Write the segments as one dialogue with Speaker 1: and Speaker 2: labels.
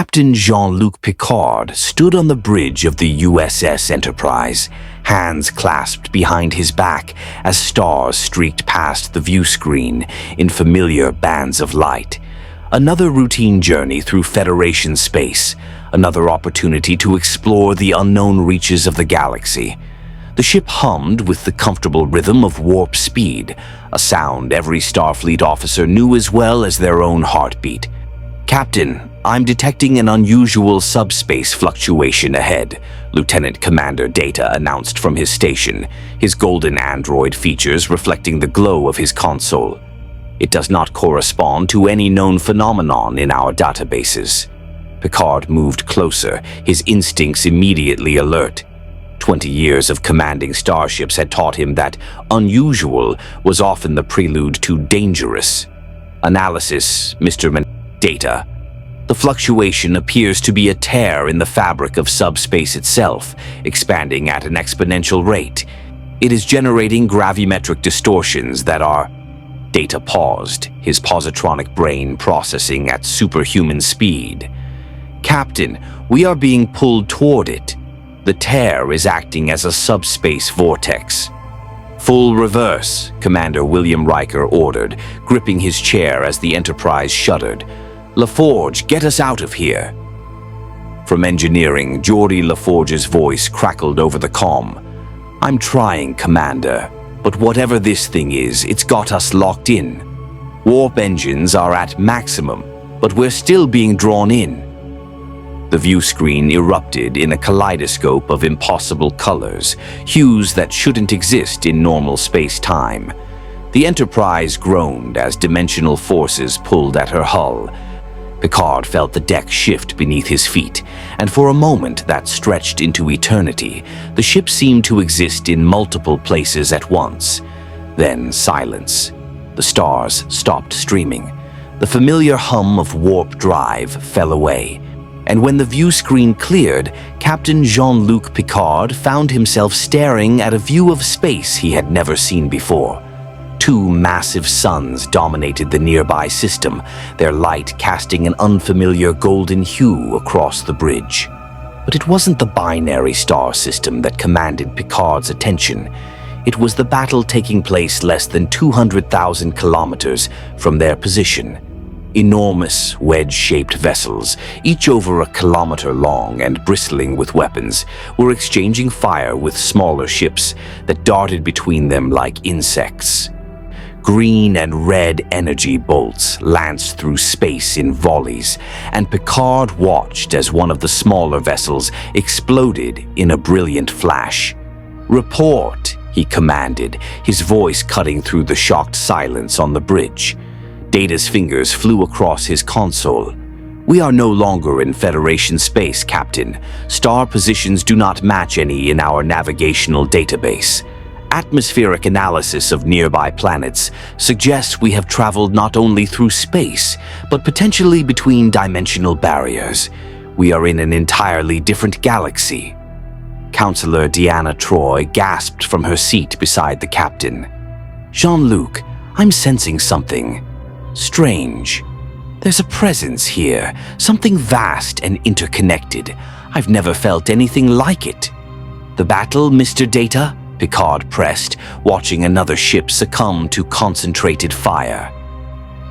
Speaker 1: Captain Jean-Luc Picard stood on the bridge of the USS Enterprise, hands clasped behind his back as stars streaked past the view screen in familiar bands of light. Another routine journey through Federation space, another opportunity to explore the unknown reaches of the galaxy. The ship hummed with the comfortable rhythm of warp speed, a sound every Starfleet officer knew as well as their own heartbeat. "Captain, I'm detecting an unusual subspace fluctuation ahead," Lieutenant Commander Data announced from his station, his golden android features reflecting the glow of his console. "It does not correspond to any known phenomenon in our databases." Picard moved closer, his instincts immediately alert. 20 years of commanding starships had taught him that unusual was often the prelude to dangerous. "Analysis, Mr. Data. The fluctuation appears to be a tear in the fabric of subspace itself, expanding at an exponential rate. It is generating gravimetric distortions that are—" Data paused, his positronic brain processing at superhuman speed. "Captain, we are being pulled toward it. The tear is acting as a subspace vortex." "Full reverse," Commander William Riker ordered, gripping his chair as the Enterprise shuddered. "LaForge, get us out of here." From engineering, Geordi LaForge's voice crackled over the comm. "I'm trying, Commander, but whatever this thing is, it's got us locked in. Warp engines are at maximum, but we're still being drawn in." The view screen erupted in a kaleidoscope of impossible colors, hues that shouldn't exist in normal space-time. The Enterprise groaned as dimensional forces pulled at her hull. Picard felt the deck shift beneath his feet, and for a moment that stretched into eternity, the ship seemed to exist in multiple places at once. Then silence. The stars stopped streaming. The familiar hum of warp drive fell away. And when the view screen cleared, Captain Jean-Luc Picard found himself staring at a view of space he had never seen before. Two massive suns dominated the nearby system, their light casting an unfamiliar golden hue across the bridge. But it wasn't the binary star system that commanded Picard's attention. It was the battle taking place less than 200,000 kilometers from their position. Enormous, wedge-shaped vessels, each over a kilometer long and bristling with weapons, were exchanging fire with smaller ships that darted between them like insects. Green and red energy bolts lanced through space in volleys, and Picard watched as one of the smaller vessels exploded in a brilliant flash. "Report," he commanded, his voice cutting through the shocked silence on the bridge. Data's fingers flew across his console. "We are no longer in Federation space, Captain. Star positions do not match any in our navigational database. Atmospheric analysis of nearby planets suggests we have traveled not only through space, but potentially between dimensional barriers. We are in an entirely different galaxy." Counselor Deanna Troi gasped from her seat beside the captain. "Jean-Luc, I'm sensing something strange. There's a presence here, something vast and interconnected. I've never felt anything like it." "The battle, Mr. Data?" Picard pressed, watching another ship succumb to concentrated fire.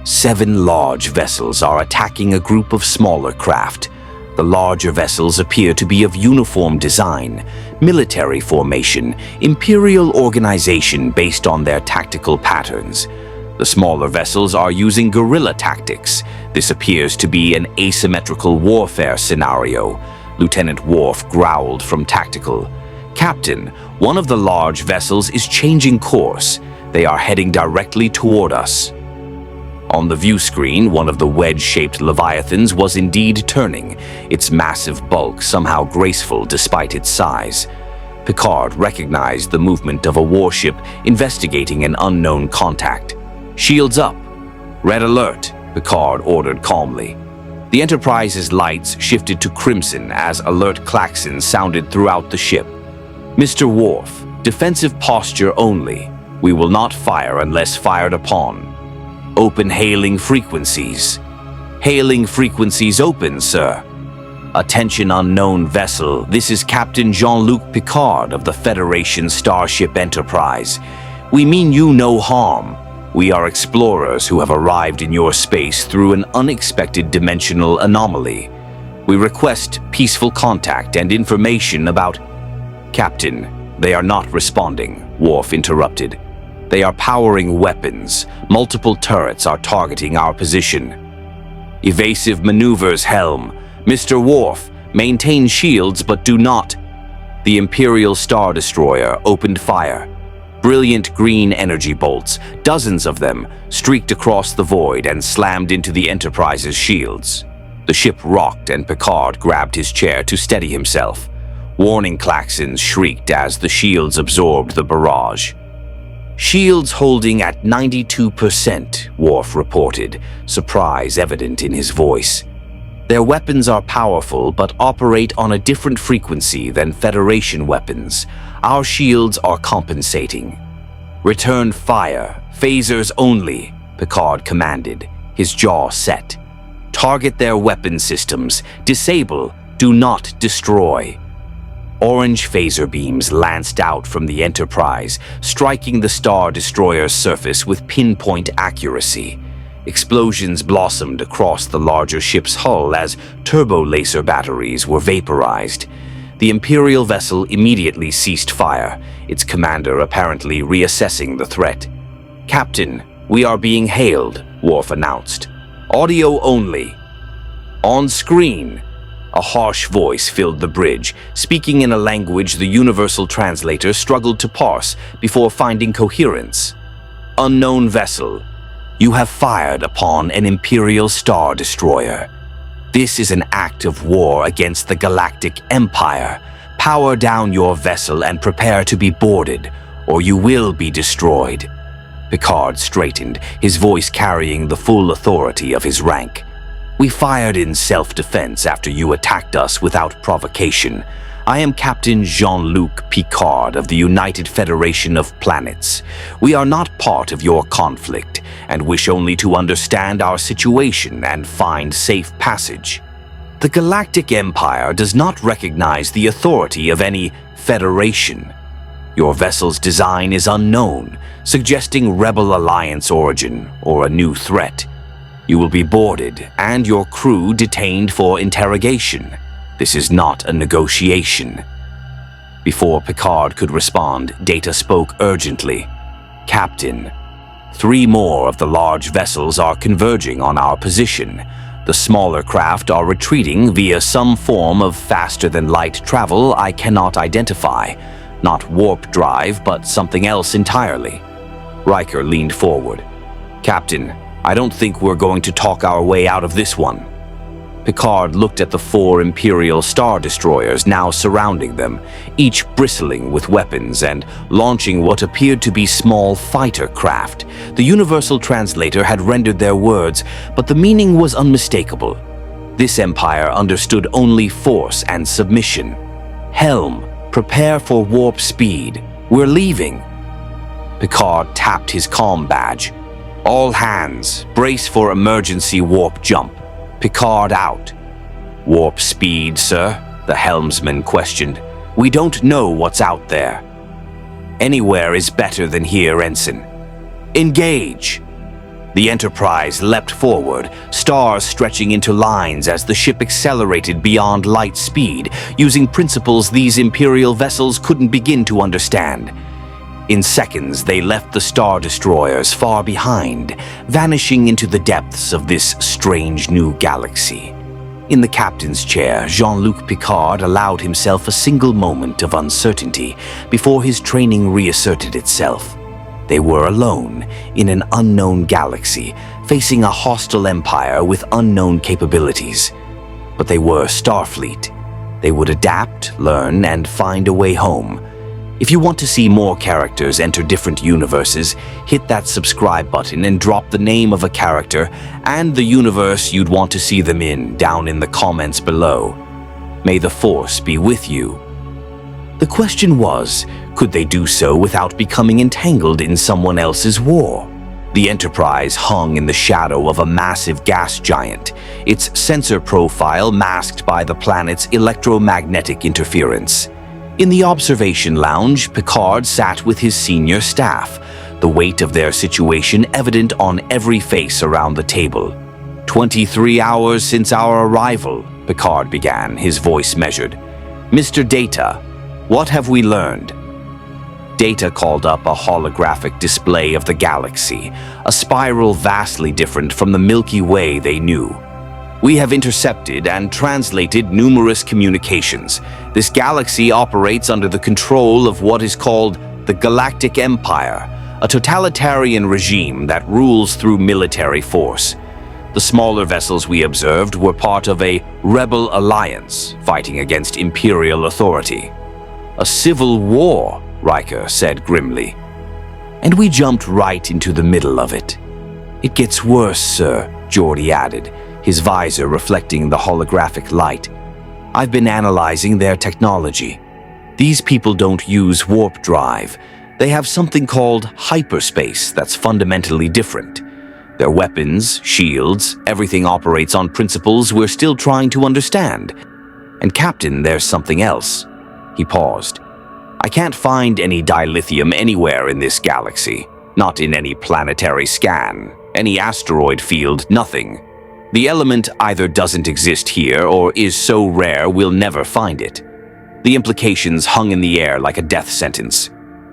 Speaker 1: 7 large vessels are attacking a group of smaller craft. The larger vessels appear to be of uniform design, military formation, imperial organization based on their tactical patterns. The smaller vessels are using guerrilla tactics. This appears to be an asymmetrical warfare scenario. Lieutenant Worf growled from tactical. "Captain, one of the large vessels is changing course. They are heading directly toward us." On the view screen, one of the wedge-shaped leviathans was indeed turning, its massive bulk somehow graceful despite its size. Picard recognized the movement of a warship investigating an unknown contact. "Shields up." "Red alert," Picard ordered calmly. The Enterprise's lights shifted to crimson as alert klaxons sounded throughout the ship. "Mr. Worf, defensive posture only. We will not fire unless fired upon. Open hailing frequencies." "Hailing frequencies open, sir." Attention unknown vessel, this is Captain Jean-Luc Picard of the Federation Starship Enterprise. We mean you no harm. We are explorers who have arrived in your space through an unexpected dimensional anomaly. We request peaceful contact and information about... Captain, they are not responding, Worf interrupted. They are powering weapons. Multiple turrets are targeting our position. Evasive maneuvers, Helm. Mr. Worf, maintain shields but do not. The Imperial Star Destroyer opened fire. Brilliant green energy bolts, dozens of them, streaked across the void and slammed into the Enterprise's shields. The ship rocked and Picard grabbed his chair to steady himself. Warning klaxons shrieked as the shields absorbed the barrage. Shields holding at 92%, Worf reported, surprise evident in his voice. Their weapons are powerful but operate on a different frequency than Federation weapons. Our shields are compensating. Return fire, phasers only, Picard commanded, his jaw set. Target their weapon systems, disable, do not destroy. Orange phaser beams lanced out from the Enterprise, striking the Star Destroyer's surface with pinpoint accuracy. Explosions blossomed across the larger ship's hull as turbo-laser batteries were vaporized. The Imperial vessel immediately ceased fire, its commander apparently reassessing the threat. Captain, we are being hailed, Worf announced. Audio only. On screen. A harsh voice filled the bridge, speaking in a language the universal translator struggled to parse before finding coherence. Unknown vessel. You have fired upon an Imperial Star Destroyer. This is an act of war against the Galactic Empire. Power down your vessel and prepare to be boarded, or you will be destroyed. Picard straightened, his voice carrying the full authority of his rank. We fired in self-defense after you attacked us without provocation. I am Captain Jean-Luc Picard of the United Federation of Planets. We are not part of your conflict and wish only to understand our situation and find safe passage. The Galactic Empire does not recognize the authority of any Federation. Your vessel's design is unknown, suggesting Rebel Alliance origin or a new threat. You will be boarded and your crew detained for interrogation. This is not a negotiation. Before Picard could respond, Data spoke urgently. Captain, 3 more of the large vessels are converging on our position. The smaller craft are retreating via some form of faster-than-light travel I cannot identify. Not warp drive, but something else entirely. Riker leaned forward. Captain, I don't think we're going to talk our way out of this one. Picard looked at the 4 Imperial Star Destroyers now surrounding them, each bristling with weapons and launching what appeared to be small fighter craft. The universal translator had rendered their words, but the meaning was unmistakable. This empire understood only force and submission. Helm, prepare for warp speed. We're leaving. Picard tapped his comm badge. All hands, brace for emergency warp jump. Picard out. Warp speed, sir? The helmsman questioned. We don't know what's out there. Anywhere is better than here, Ensign. Engage! The Enterprise leapt forward, stars stretching into lines as the ship accelerated beyond light speed, using principles these Imperial vessels couldn't begin to understand. In seconds, they left the Star Destroyers far behind, vanishing into the depths of this strange new galaxy. In the captain's chair, Jean-Luc Picard allowed himself a single moment of uncertainty before his training reasserted itself. They were alone in an unknown galaxy, facing a hostile empire with unknown capabilities. But they were Starfleet. They would adapt, learn, and find a way home. If you want to see more characters enter different universes, hit that subscribe button and drop the name of a character and the universe you'd want to see them in down in the comments below. May the Force be with you. The question was, could they do so without becoming entangled in someone else's war? The Enterprise hung in the shadow of a massive gas giant, its sensor profile masked by the planet's electromagnetic interference. In the observation lounge, Picard sat with his senior staff, the weight of their situation evident on every face around the table. 23 hours since our arrival, Picard began, his voice measured. Mr. Data, what have we learned? Data called up a holographic display of the galaxy, a spiral vastly different from the Milky Way they knew. We have intercepted and translated numerous communications. This galaxy operates under the control of what is called the Galactic Empire, a totalitarian regime that rules through military force. The smaller vessels we observed were part of a rebel alliance fighting against imperial authority. A civil war, Riker said grimly. And we jumped right into the middle of it. It gets worse, sir, Geordi added, his visor reflecting the holographic light. I've been analyzing their technology. These people don't use warp drive. They have something called hyperspace that's fundamentally different. Their weapons, shields, everything operates on principles we're still trying to understand. And Captain, there's something else. He paused. I can't find any dilithium anywhere in this galaxy. Not in any planetary scan, any asteroid field, nothing. The element either doesn't exist here or is so rare we'll never find it. The implications hung in the air like a death sentence.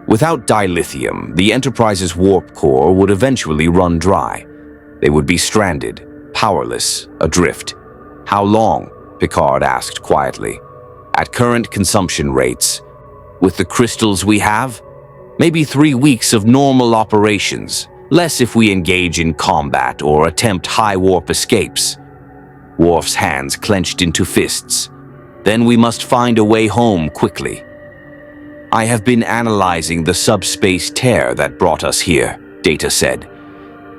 Speaker 1: Without dilithium, the Enterprise's warp core would eventually run dry. They would be stranded, powerless, adrift. How long? Picard asked quietly. At current consumption rates, with the crystals we have, maybe 3 weeks of normal operations, less if we engage in combat or attempt high warp escapes. Worf's hands clenched into fists. Then we must find a way home quickly. I have been analyzing the subspace tear that brought us here, Data said.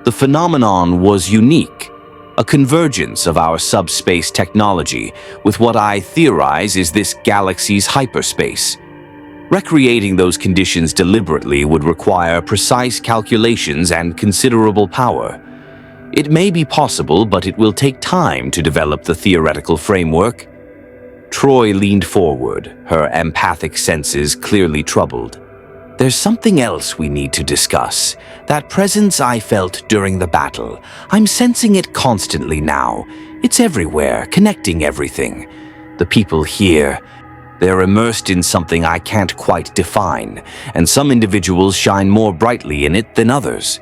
Speaker 1: The phenomenon was unique, a convergence of our subspace technology with what I theorize is this galaxy's hyperspace. Recreating those conditions deliberately would require precise calculations and considerable power. It may be possible, but it will take time to develop the theoretical framework. Troy leaned forward, her empathic senses clearly troubled. There's something else we need to discuss. That presence I felt during the battle. I'm sensing it constantly now. It's everywhere, connecting everything. The people here, they're immersed in something I can't quite define, and some individuals shine more brightly in it than others.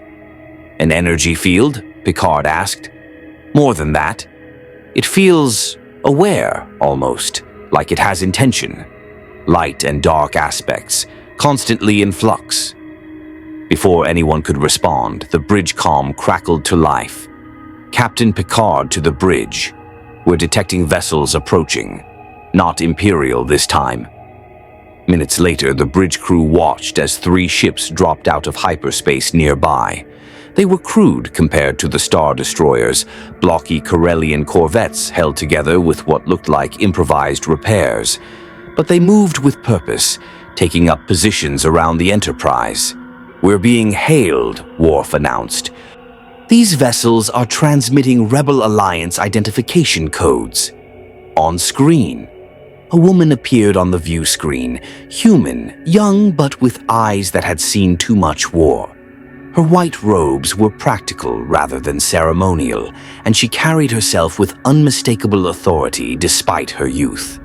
Speaker 1: An energy field? Picard asked. More than that. It feels aware, almost, like it has intention. Light and dark aspects, constantly in flux. Before anyone could respond, the bridge comm crackled to life. Captain Picard to the bridge. We're detecting vessels approaching. Not Imperial this time. Minutes later, the bridge crew watched as 3 ships dropped out of hyperspace nearby. They were crude compared to the Star Destroyers, blocky Corellian corvettes held together with what looked like improvised repairs. But they moved with purpose, taking up positions around the Enterprise. We're being hailed, Worf announced. These vessels are transmitting Rebel Alliance identification codes. On screen. A woman appeared on the view screen, human, young but with eyes that had seen too much war. Her white robes were practical rather than ceremonial, and she carried herself with unmistakable authority despite her youth.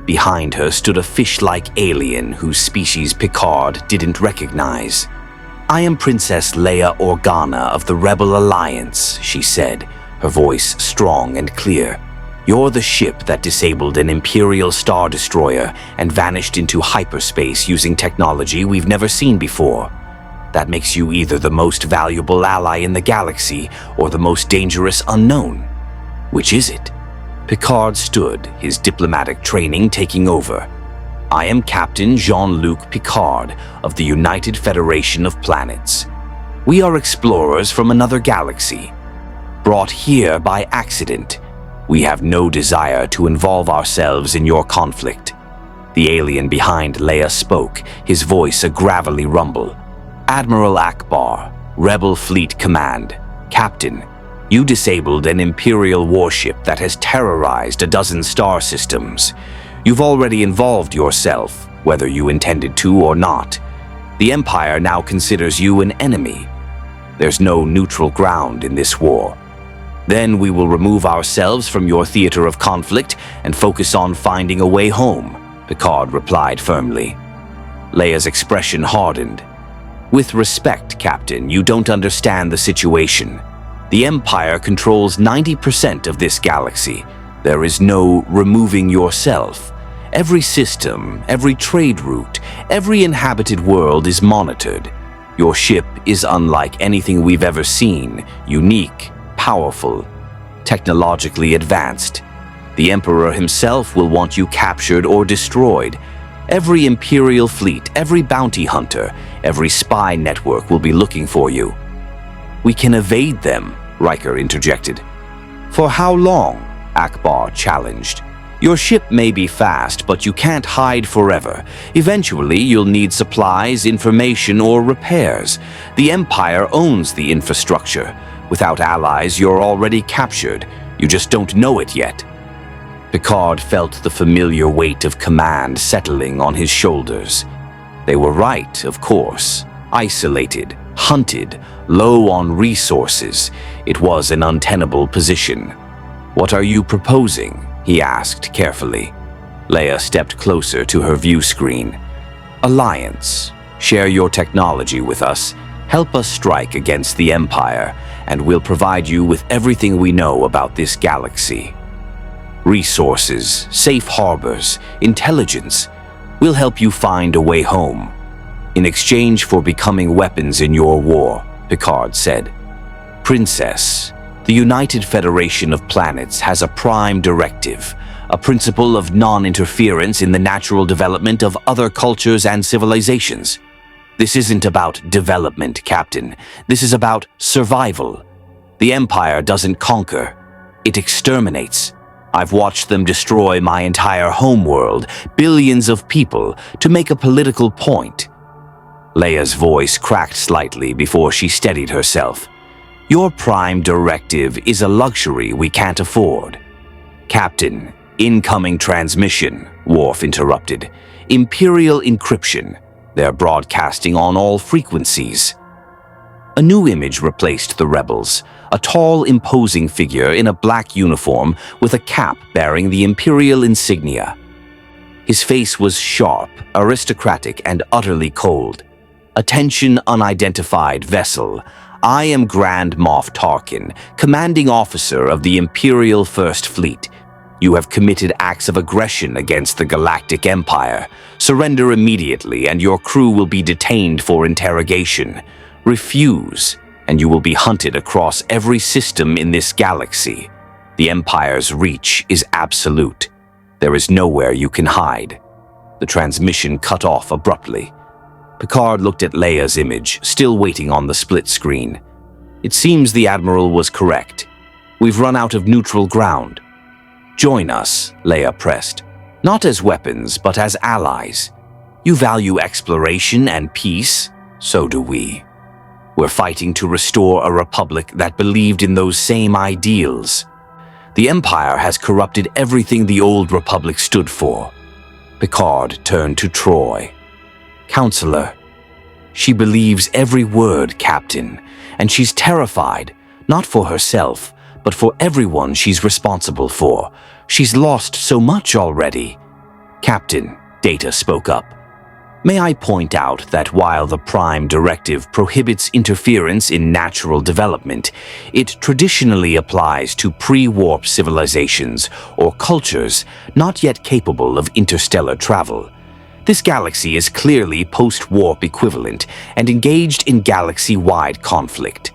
Speaker 1: Behind her stood a fish-like alien whose species Picard didn't recognize. I am Princess Leia Organa of the Rebel Alliance, she said, her voice strong and clear. You're the ship that disabled an Imperial Star Destroyer and vanished into hyperspace using technology we've never seen before. That makes you either the most valuable ally in the galaxy or the most dangerous unknown. Which is it? Picard stood, his diplomatic training taking over. I am Captain Jean-Luc Picard of the United Federation of Planets. We are explorers from another galaxy, brought here by accident. We have no desire to involve ourselves in your conflict. The alien behind Leia spoke, his voice a gravelly rumble. Admiral Akbar, Rebel Fleet Command. Captain, you disabled an Imperial warship that has terrorized a dozen star systems. You've already involved yourself, whether you intended to or not. The Empire now considers you an enemy. There's no neutral ground in this war. Then we will remove ourselves from your theater of conflict and focus on finding a way home, Picard replied firmly. Leia's expression hardened. With respect, Captain, you don't understand the situation. The Empire controls 90% of this galaxy. There is no removing yourself. Every system, every trade route, every inhabited world is monitored. Your ship is unlike anything we've ever seen, unique, powerful, technologically advanced. The Emperor himself will want you captured or destroyed. Every Imperial fleet, every bounty hunter, every spy network will be looking for you. We can evade them, Riker interjected. For how long? Akbar challenged. Your ship may be fast, but you can't hide forever. Eventually, you'll need supplies, information, or repairs. The Empire owns the infrastructure. Without allies, you're already captured. You just don't know it yet. Picard felt the familiar weight of command settling on his shoulders. They were right, of course. Isolated, hunted, low on resources. It was an untenable position. What are you proposing? He asked carefully. Leia stepped closer to her view screen. Alliance. Share your technology with us. Help us strike against the Empire, and we'll provide you with everything we know about this galaxy. Resources, safe harbors, intelligence. We'll help you find a way home. In exchange for becoming weapons in your war, Picard said. Princess, the United Federation of Planets has a prime directive, a principle of non-interference in the natural development of other cultures and civilizations. This isn't about development, Captain. This is about survival. The Empire doesn't conquer. It exterminates. I've watched them destroy my entire homeworld, billions of people, to make a political point. Leia's voice cracked slightly before she steadied herself. Your prime directive is a luxury we can't afford. Captain, incoming transmission, Worf interrupted. Imperial encryption. They're broadcasting on all frequencies. A new image replaced the rebels, a tall, imposing figure in a black uniform with a cap bearing the Imperial insignia. His face was sharp, aristocratic, and utterly cold. Attention unidentified vessel. I am Grand Moff Tarkin, commanding officer of the Imperial First Fleet. You have committed acts of aggression against the Galactic Empire. Surrender immediately, and your crew will be detained for interrogation. Refuse, and you will be hunted across every system in this galaxy. The Empire's reach is absolute. There is nowhere you can hide. The transmission cut off abruptly. Picard looked at Leia's image, still waiting on the split screen. It seems the Admiral was correct. We've run out of neutral ground. Join us, Leia pressed. Not as weapons, but as allies. You value exploration and peace, so do we. We're fighting to restore a republic that believed in those same ideals. The Empire has corrupted everything the old republic stood for. Picard turned to Troy. Counselor, she believes every word, Captain, and she's terrified, not for herself, but for everyone she's responsible for. She's lost so much already. Captain, Data spoke up. May I point out that while the Prime Directive prohibits interference in natural development, it traditionally applies to pre-warp civilizations or cultures not yet capable of interstellar travel. This galaxy is clearly post-warp equivalent and engaged in galaxy-wide conflict.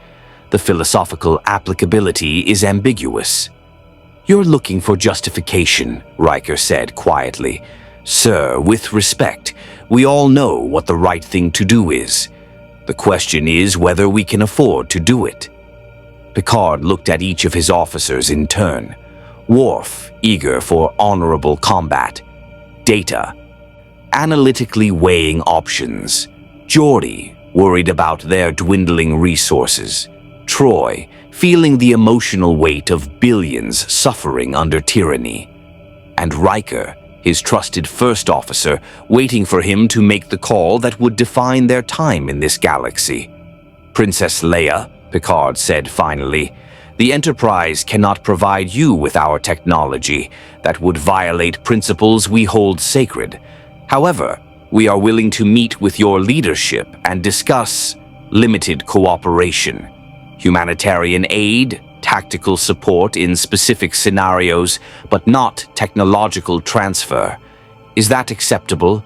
Speaker 1: The philosophical applicability is ambiguous. You're looking for justification, Riker said quietly. Sir, with respect, we all know what the right thing to do is. The question is whether we can afford to do it. Picard looked at each of his officers in turn. Worf, eager for honorable combat. Data, analytically weighing options. Geordi, worried about their dwindling resources. Troy, feeling the emotional weight of billions suffering under tyranny. And Riker, his trusted first officer, waiting for him to make the call that would define their time in this galaxy. "Princess Leia," Picard said finally, "the Enterprise cannot provide you with our technology that would violate principles we hold sacred. However, we are willing to meet with your leadership and discuss limited cooperation, humanitarian aid, tactical support in specific scenarios, but not technological transfer. Is that acceptable?"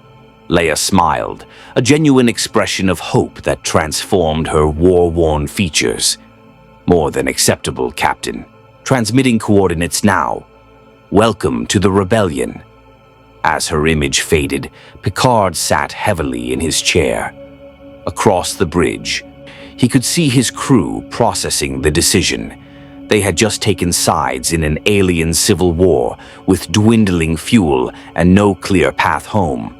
Speaker 1: Leia smiled, a genuine expression of hope that transformed her war-worn features. "More than acceptable, Captain. Transmitting coordinates now. Welcome to the rebellion." As her image faded, Picard sat heavily in his chair. Across the bridge, he could see his crew processing the decision. They had just taken sides in an alien civil war with dwindling fuel and no clear path home.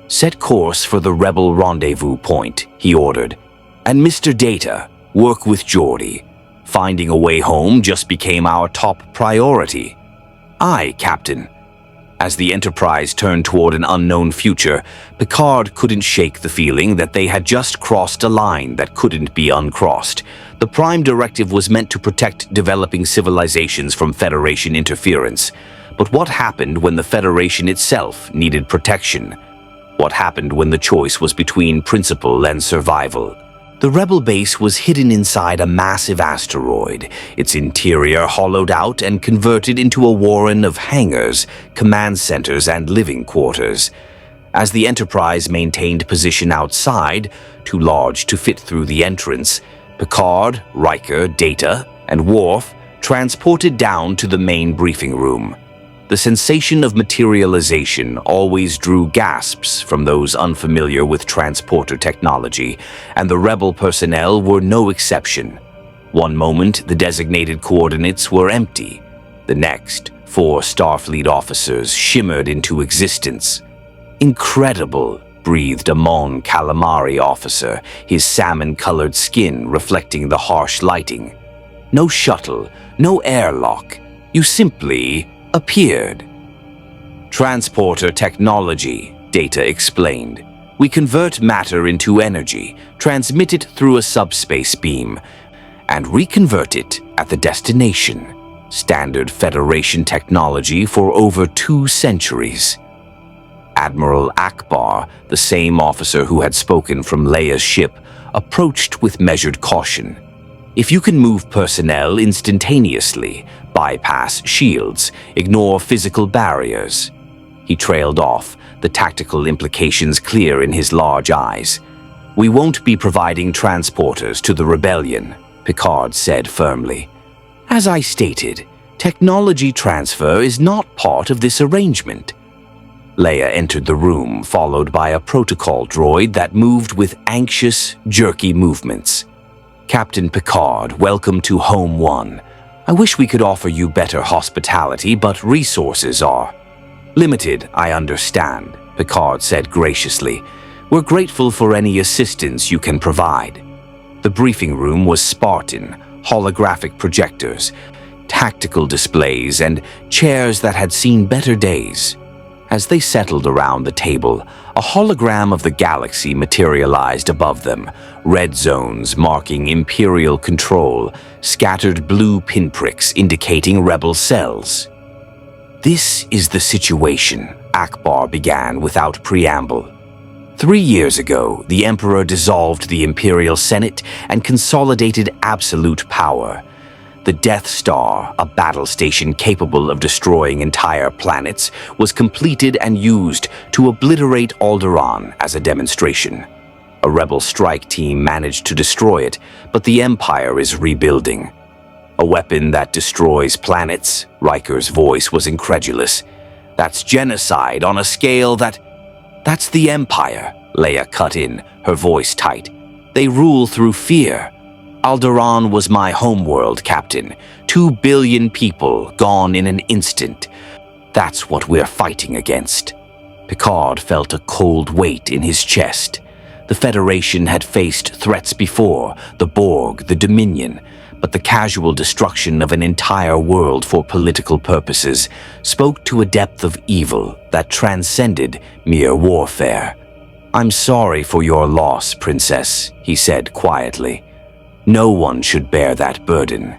Speaker 1: "Set course for the rebel rendezvous point," he ordered. "And Mr. Data, work with Geordi. Finding a way home just became our top priority." "Aye, Captain." As the Enterprise turned toward an unknown future, Picard couldn't shake the feeling that they had just crossed a line that couldn't be uncrossed. The Prime Directive was meant to protect developing civilizations from Federation interference. But what happened when the Federation itself needed protection? What happened when the choice was between principle and survival? The rebel base was hidden inside a massive asteroid, its interior hollowed out and converted into a warren of hangars, command centers, and living quarters. As the Enterprise maintained position outside, too large to fit through the entrance, Picard, Riker, Data, and Worf transported down to the main briefing room. The sensation of materialization always drew gasps from those unfamiliar with transporter technology, and the rebel personnel were no exception. One moment, the designated coordinates were empty. The next, 4 Starfleet officers shimmered into existence. "Incredible," breathed a Mon Calamari officer, his salmon-colored skin reflecting the harsh lighting. "No shuttle, no airlock. You simply appeared." "Transporter technology," Data explained. "We convert matter into energy, transmit it through a subspace beam, and reconvert it at the destination. Standard Federation technology for over 2 centuries. Admiral Akbar, the same officer who had spoken from Leia's ship, approached with measured caution. "If you can move personnel instantaneously, bypass shields, ignore physical barriers." He trailed off, the tactical implications clear in his large eyes. "We won't be providing transporters to the rebellion," Picard said firmly. "As I stated, technology transfer is not part of this arrangement." Leia entered the room, followed by a protocol droid that moved with anxious, jerky movements. "Captain Picard, welcome to Home 1. I wish we could offer you better hospitality, but resources are limited, I understand," Picard said graciously. "We're grateful for any assistance you can provide." The briefing room was Spartan, holographic projectors, tactical displays, and chairs that had seen better days. As they settled around the table, a hologram of the galaxy materialized above them, red zones marking Imperial control, scattered blue pinpricks indicating rebel cells. "This is the situation," Akbar began without preamble. 3 years ago, the Emperor dissolved the Imperial Senate and consolidated absolute power. The Death Star, a battle station capable of destroying entire planets, was completed and used to obliterate Alderaan as a demonstration. A rebel strike team managed to destroy it, but the Empire is rebuilding. "A weapon that destroys planets?" Riker's voice was incredulous. "That's genocide on a scale that—" "That's the Empire," Leia cut in, her voice tight. "They rule through fear. Alderaan was my homeworld, Captain. 2 billion people gone in an instant. That's what we're fighting against." Picard felt a cold weight in his chest. The Federation had faced threats before, the Borg, the Dominion, but the casual destruction of an entire world for political purposes spoke to a depth of evil that transcended mere warfare. "I'm sorry for your loss, Princess," he said quietly. "No one should bear that burden."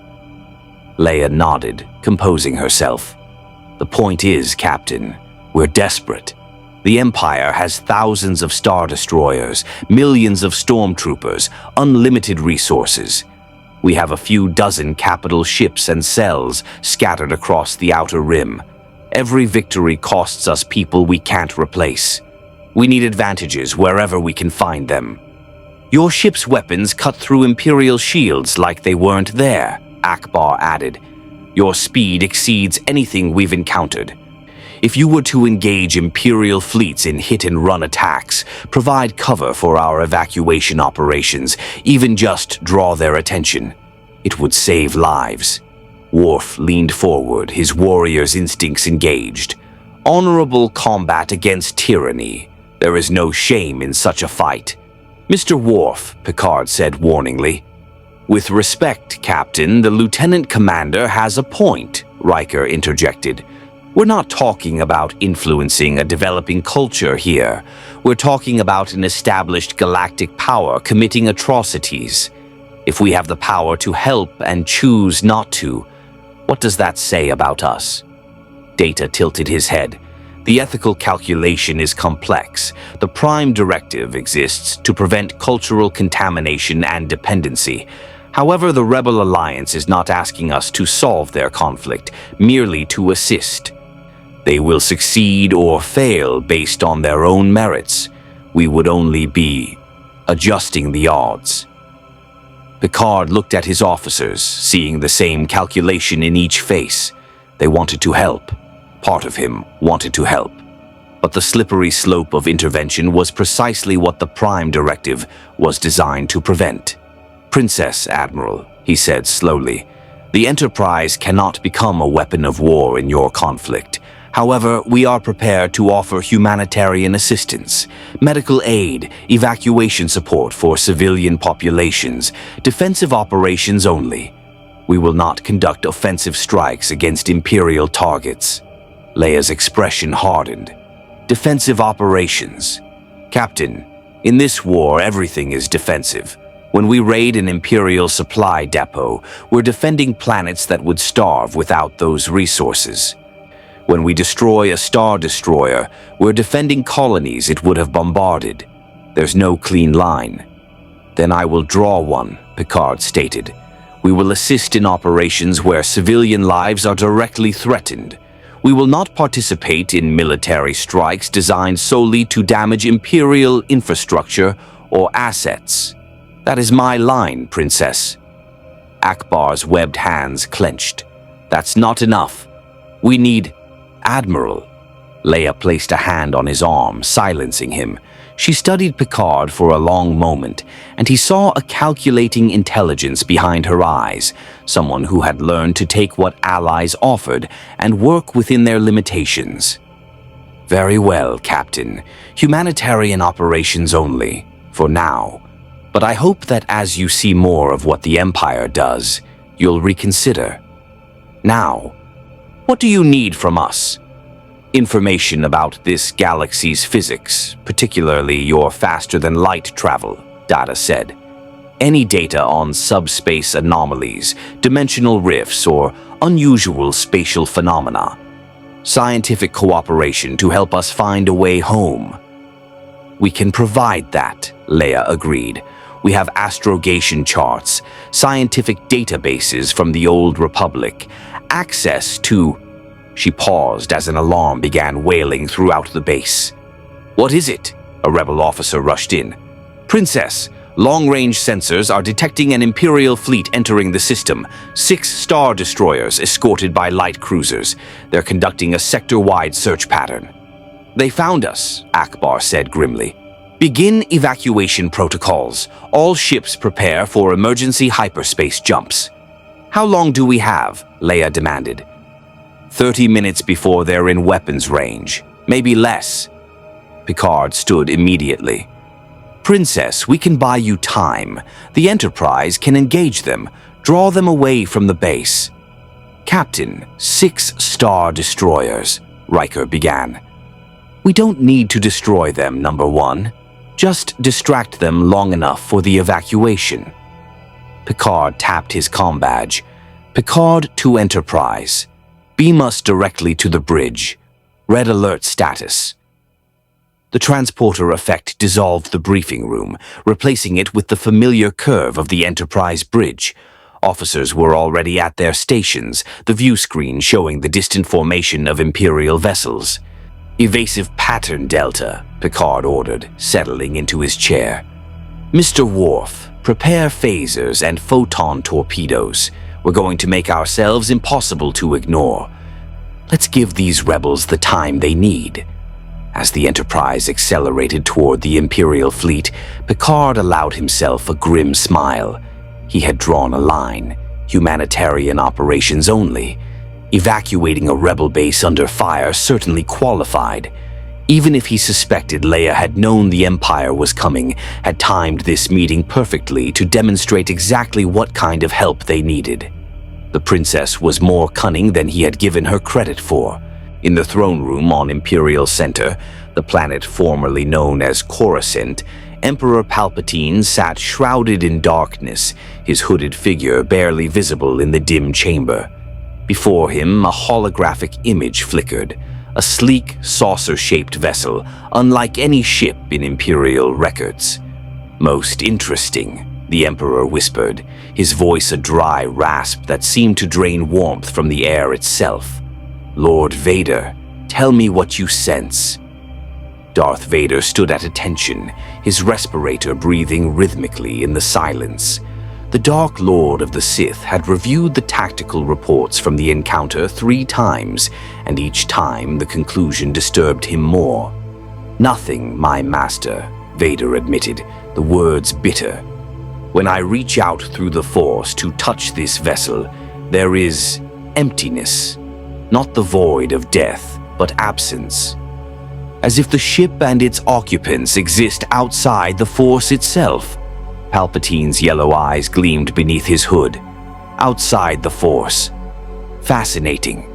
Speaker 1: Leia nodded, composing herself. "The point is, Captain, we're desperate. The Empire has thousands of Star Destroyers, millions of stormtroopers, unlimited resources. We have a few dozen capital ships and cells scattered across the Outer Rim. Every victory costs us people we can't replace. We need advantages wherever we can find them." "Your ship's weapons cut through Imperial shields like they weren't there," Akbar added. "Your speed exceeds anything we've encountered. If you were to engage Imperial fleets in hit-and-run attacks, provide cover for our evacuation operations, even just draw their attention, it would save lives." Worf leaned forward, his warrior's instincts engaged. "Honorable combat against tyranny. There is no shame in such a fight." "Mr. Worf," Picard said warningly. "With respect, Captain, the Lieutenant Commander has a point," Riker interjected. "We're not talking about influencing a developing culture here. We're talking about an established galactic power committing atrocities. If we have the power to help and choose not to, what does that say about us?" Data tilted his head. "The ethical calculation is complex. The Prime Directive exists to prevent cultural contamination and dependency. However, the Rebel Alliance is not asking us to solve their conflict, merely to assist. They will succeed or fail based on their own merits. We would only be adjusting the odds." Picard looked at his officers, seeing the same calculation in each face. They wanted to help. Part of him wanted to help. But the slippery slope of intervention was precisely what the Prime Directive was designed to prevent. "Princess Admiral," he said slowly, "the Enterprise cannot become a weapon of war in your conflict. However, we are prepared to offer humanitarian assistance, medical aid, evacuation support for civilian populations, defensive operations only. We will not conduct offensive strikes against Imperial targets." Leia's expression hardened. "Defensive operations. Captain, in this war everything is defensive. When we raid an Imperial supply depot, we're defending planets that would starve without those resources. When we destroy a Star Destroyer, we're defending colonies it would have bombarded. There's no clean line." "Then I will draw one," Picard stated. "We will assist in operations where civilian lives are directly threatened. We will not participate in military strikes designed solely to damage Imperial infrastructure or assets. That is my line, Princess." Akbar's webbed hands clenched. "That's not enough. We need..." "Admiral." Leia placed a hand on his arm, silencing him. She studied Picard for a long moment, and he saw a calculating intelligence behind her eyes, someone who had learned to take what allies offered and work within their limitations. "Very well, Captain. Humanitarian operations only, for now. But I hope that as you see more of what the Empire does, you'll reconsider. Now, what do you need from us?" "Information about this galaxy's physics, particularly your faster-than-light travel," Data said. "Any data on subspace anomalies, dimensional rifts, or unusual spatial phenomena. Scientific cooperation to help us find a way home." "We can provide that," Leia agreed. "We have astrogation charts, scientific databases from the Old Republic, access to..." She paused as an alarm began wailing throughout the base. "What is it?" A rebel officer rushed in. "Princess, long-range sensors are detecting an Imperial fleet entering the system. 6 Star Destroyers escorted by light cruisers. They're conducting a sector-wide search pattern." "They found us," Akbar said grimly. "Begin evacuation protocols. All ships prepare for emergency hyperspace jumps." "How long do we have?" Leia demanded. 30 minutes before they're in weapons range. Maybe less." Picard stood immediately. Princess, we can buy you time. The Enterprise can engage them, draw them away from the base. Captain, 6 Star Destroyers, Riker began. We don't need to destroy them, number 1. Just distract them long enough for the evacuation. Picard tapped his comm badge. Picard to Enterprise. Beam us directly to the bridge. Red alert status. The transporter effect dissolved the briefing room, replacing it with the familiar curve of the Enterprise bridge. Officers were already at their stations, the view screen showing the distant formation of Imperial vessels. Evasive pattern delta, Picard ordered, settling into his chair. Mr. Worf, prepare phasers and photon torpedoes. We're going to make ourselves impossible to ignore. Let's give these rebels the time they need. As the Enterprise accelerated toward the Imperial fleet, Picard allowed himself a grim smile. He had drawn a line, humanitarian operations only. Evacuating a rebel base under fire certainly qualified. Even if he suspected Leia had known the Empire was coming, had timed this meeting perfectly to demonstrate exactly what kind of help they needed. The princess was more cunning than he had given her credit for. In the throne room on Imperial Center, the planet formerly known as Coruscant, Emperor Palpatine sat shrouded in darkness, his hooded figure barely visible in the dim chamber. Before him, a holographic image flickered, a sleek, saucer-shaped vessel, unlike any ship in Imperial records. Most interesting, the Emperor whispered, his voice a dry rasp that seemed to drain warmth from the air itself. Lord Vader, tell me what you sense. Darth Vader stood at attention, his respirator breathing rhythmically in the silence. The Dark Lord of the Sith had reviewed the tactical reports from the encounter 3 times, and each time the conclusion disturbed him more. Nothing, my master, Vader admitted, the words bitter. When I reach out through the Force to touch this vessel, there is emptiness. Not the void of death, but absence. As if the ship and its occupants exist outside the Force itself. Palpatine's yellow eyes gleamed beneath his hood. Outside the Force. Fascinating.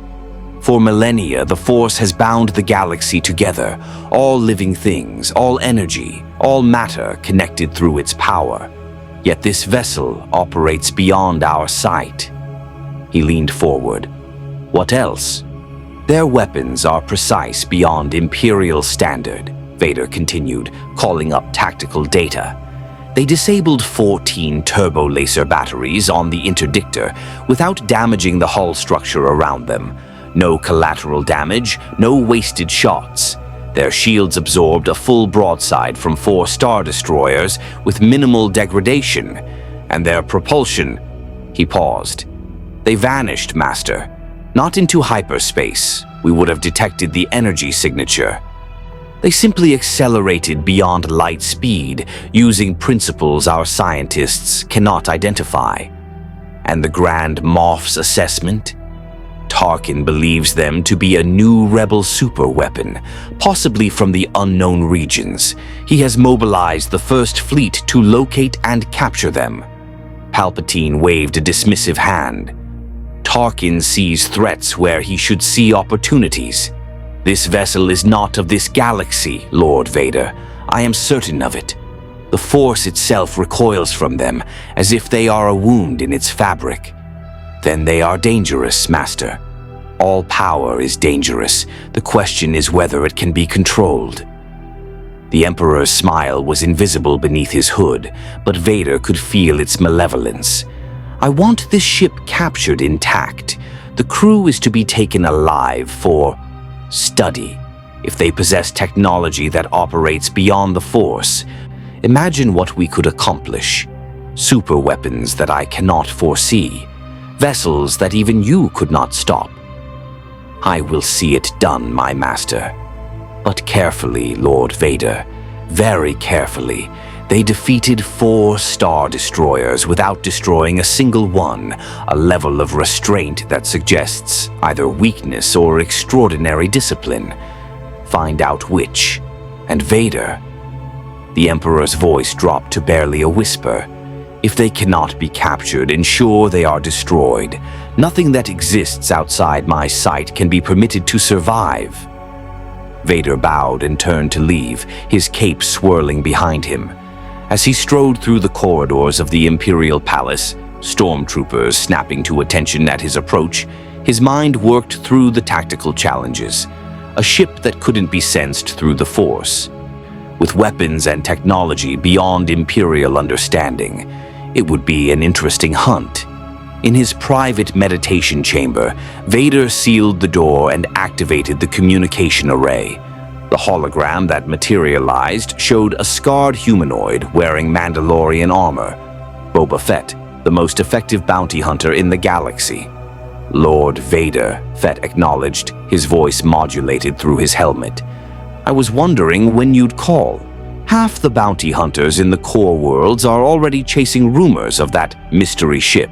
Speaker 1: For millennia, the Force has bound the galaxy together, all living things, all energy, all matter connected through its power. Yet this vessel operates beyond our sight. He leaned forward. What else? Their weapons are precise beyond Imperial standard, Vader continued, calling up tactical data. They disabled 14 turbo laser batteries on the interdictor without damaging the hull structure around them. No collateral damage, no wasted shots. Their shields absorbed a full broadside from 4 Star Destroyers with minimal degradation, and their propulsion... He paused. They vanished, Master. Not into hyperspace. We would have detected the energy signature. They simply accelerated beyond light speed, using principles our scientists cannot identify. And the Grand Moff's assessment? Tarkin believes them to be a new rebel superweapon, possibly from the unknown regions. He has mobilized the First Fleet to locate and capture them. Palpatine waved a dismissive hand. Tarkin sees threats where he should see opportunities. This vessel is not of this galaxy, Lord Vader. I am certain of it. The Force itself recoils from them, as if they are a wound in its fabric. Then they are dangerous, Master. All power is dangerous. The question is whether it can be controlled. The Emperor's smile was invisible beneath his hood, but Vader could feel its malevolence. I want this ship captured intact. The crew is to be taken alive for study. If they possess technology that operates beyond the Force, imagine what we could accomplish. Super weapons that I cannot foresee. Vessels that even you could not stop. I will see it done, my master. But carefully, Lord Vader. Very carefully. They defeated 4 Star Destroyers without destroying a single one, a level of restraint that suggests either weakness or extraordinary discipline. Find out which. And Vader, The Emperor's voice dropped to barely a whisper. "If they cannot be captured, ensure they are destroyed. Nothing that exists outside my sight can be permitted to survive." Vader bowed and turned to leave, his cape swirling behind him. As he strode through the corridors of the Imperial Palace, stormtroopers snapping to attention at his approach, his mind worked through the tactical challenges. A ship that couldn't be sensed through the Force, with weapons and technology beyond Imperial understanding. It would be an interesting hunt. In his private meditation chamber, Vader sealed the door and activated the communication array. The hologram that materialized showed a scarred humanoid wearing Mandalorian armor. Boba Fett, the most effective bounty hunter in the galaxy. "Lord Vader," Fett acknowledged, his voice modulated through his helmet. "I was wondering when you'd call. Half the bounty hunters in the core worlds are already chasing rumors of that mystery ship."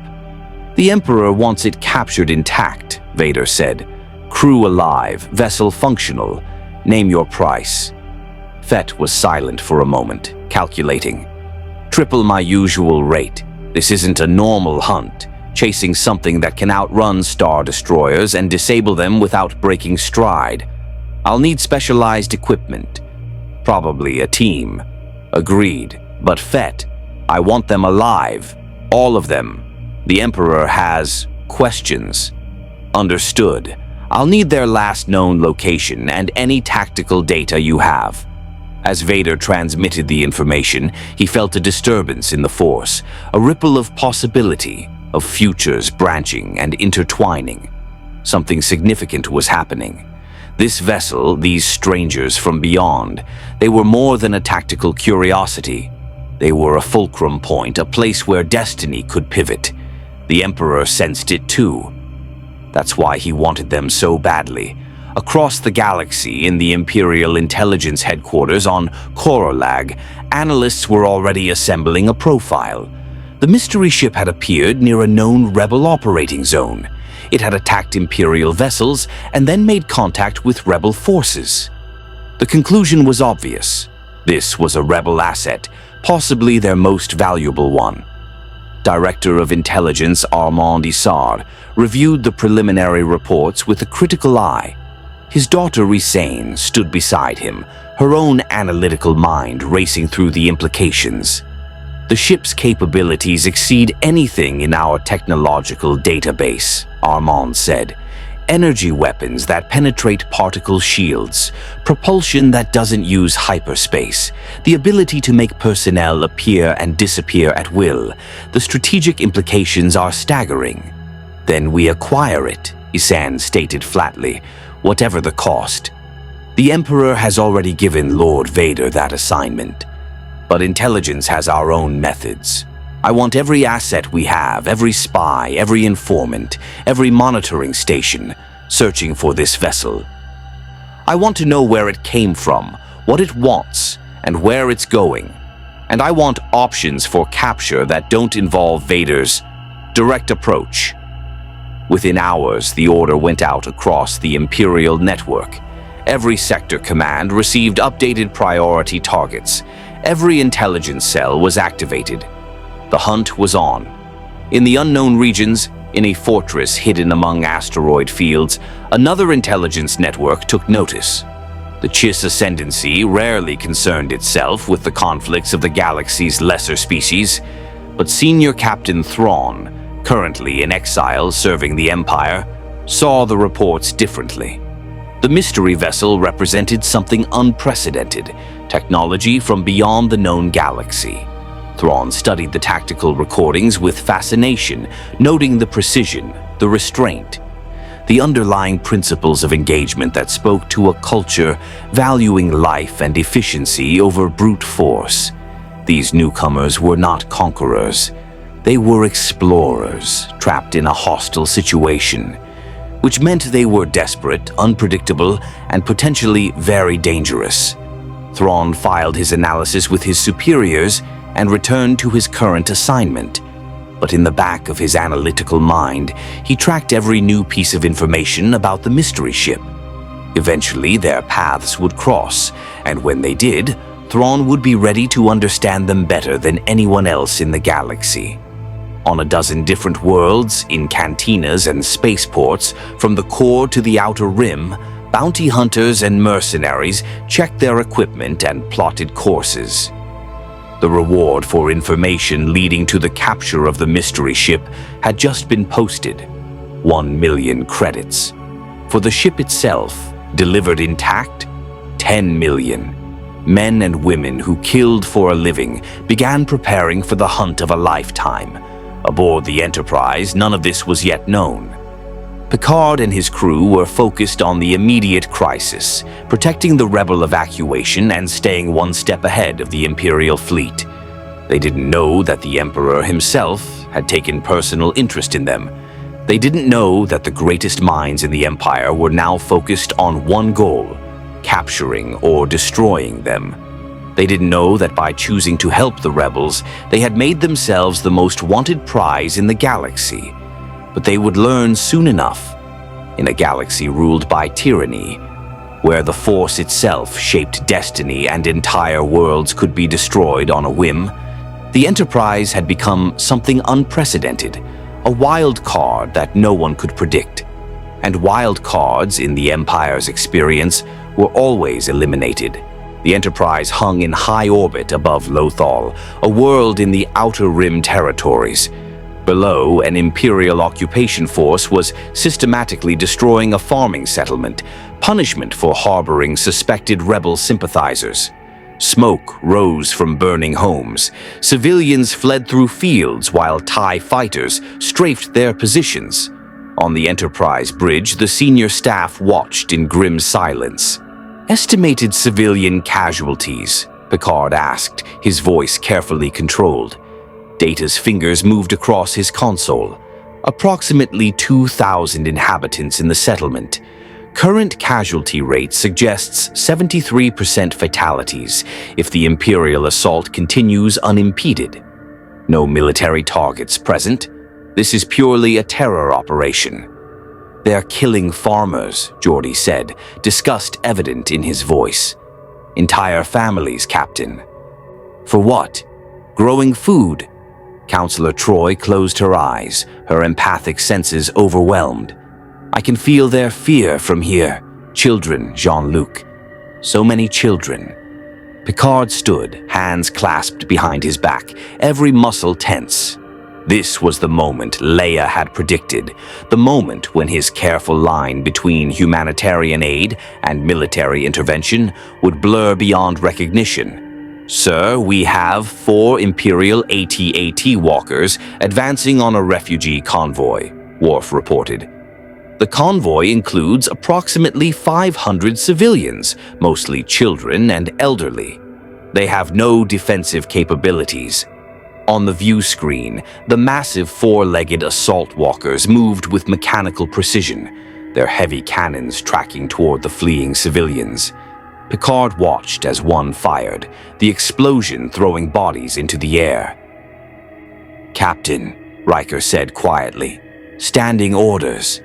Speaker 1: "The Emperor wants it captured intact," Vader said. "Crew alive, vessel functional. Name your price." Fett was silent for a moment, calculating. "Triple my usual rate. This isn't a normal hunt, chasing something that can outrun Star Destroyers and disable them without breaking stride. I'll need specialized equipment. Probably a team." "Agreed. But Fett, I want them alive. All of them. The Emperor has questions." "Understood. I'll need their last known location and any tactical data you have." As Vader transmitted the information, he felt a disturbance in the Force, a ripple of possibility, of futures branching and intertwining. Something significant was happening. This vessel, these strangers from beyond, they were more than a tactical curiosity. They were a fulcrum point, a place where destiny could pivot. The Emperor sensed it too. That's why he wanted them so badly. Across the galaxy, in the Imperial Intelligence Headquarters on Korolag, analysts were already assembling a profile. The mystery ship had appeared near a known rebel operating zone. It had attacked Imperial vessels and then made contact with rebel forces. The conclusion was obvious. This was a rebel asset, possibly their most valuable one. Director of Intelligence Armand Isard reviewed the preliminary reports with a critical eye. His daughter Rysane stood beside him, her own analytical mind racing through the implications. "The ship's capabilities exceed anything in our technological database," Armand said. "Energy weapons that penetrate particle shields, propulsion that doesn't use hyperspace, the ability to make personnel appear and disappear at will. The strategic implications are staggering." "Then we acquire it," Isan stated flatly, "whatever the cost." "The Emperor has already given Lord Vader that assignment. But intelligence has our own methods. I want every asset we have, every spy, every informant, every monitoring station, searching for this vessel. I want to know where it came from, what it wants, and where it's going. And I want options for capture that don't involve Vader's direct approach." Within hours, the order went out across the Imperial network. Every sector command received updated priority targets. Every intelligence cell was activated. The hunt was on. In the unknown regions, in a fortress hidden among asteroid fields, another intelligence network took notice. The Chiss Ascendancy rarely concerned itself with the conflicts of the galaxy's lesser species, but Senior Captain Thrawn, currently in exile serving the Empire, saw the reports differently. The mystery vessel represented something unprecedented, technology from beyond the known galaxy. Thrawn studied the tactical recordings with fascination, noting the precision, the restraint, the underlying principles of engagement that spoke to a culture valuing life and efficiency over brute force. These newcomers were not conquerors. They were explorers, trapped in a hostile situation, which meant they were desperate, unpredictable, and potentially very dangerous. Thrawn filed his analysis with his superiors and returned to his current assignment. But in the back of his analytical mind, he tracked every new piece of information about the mystery ship. Eventually, their paths would cross, and when they did, Thrawn would be ready to understand them better than anyone else in the galaxy. On a dozen different worlds, in cantinas and spaceports, from the core to the outer rim, bounty hunters and mercenaries checked their equipment and plotted courses. The reward for information leading to the capture of the mystery ship had just been posted. 1 million credits. For the ship itself, delivered intact, 10 million. Men and women who killed for a living began preparing for the hunt of a lifetime. Aboard the Enterprise, none of this was yet known. Picard and his crew were focused on the immediate crisis, protecting the rebel evacuation and staying one step ahead of the Imperial fleet. They didn't know that the Emperor himself had taken personal interest in them. They didn't know that the greatest minds in the Empire were now focused on one goal: capturing or destroying them. They didn't know that by choosing to help the rebels, they had made themselves the most wanted prize in the galaxy. But they would learn soon enough. In a galaxy ruled by tyranny, where the Force itself shaped destiny and entire worlds could be destroyed on a whim, the Enterprise had become something unprecedented, a wild card that no one could predict. And wild cards, in the Empire's experience, were always eliminated. The Enterprise hung in high orbit above Lothal, a world in the Outer Rim territories. Below, an Imperial occupation force was systematically destroying a farming settlement, punishment for harboring suspected rebel sympathizers. Smoke rose from burning homes. Civilians fled through fields while TIE fighters strafed their positions. On the Enterprise bridge, the senior staff watched in grim silence. "Estimated civilian casualties?" Picard asked, his voice carefully controlled. Data's fingers moved across his console. Approximately 2,000 inhabitants in the settlement. Current casualty rate suggests 73% fatalities if the Imperial assault continues unimpeded. No military targets present. This is purely a terror operation. "They're killing farmers," Geordi said, disgust evident in his voice. "Entire families, Captain." "For what? Growing food?" Counselor Troy closed her eyes, her empathic senses overwhelmed. "I can feel their fear from here. Children, Jean-Luc. So many children." Picard stood, hands clasped behind his back, every muscle tense. This was the moment Leia had predicted, the moment when his careful line between humanitarian aid and military intervention would blur beyond recognition. "Sir, we have 4 Imperial AT-AT walkers advancing on a refugee convoy," Worf reported. The convoy includes approximately 500 civilians, mostly children and elderly. They have no defensive capabilities. On the view screen, the massive 4-legged assault walkers moved with mechanical precision, their heavy cannons tracking toward the fleeing civilians. Picard watched as one fired, the explosion throwing bodies into the air. "Captain," Riker said quietly, "standing orders."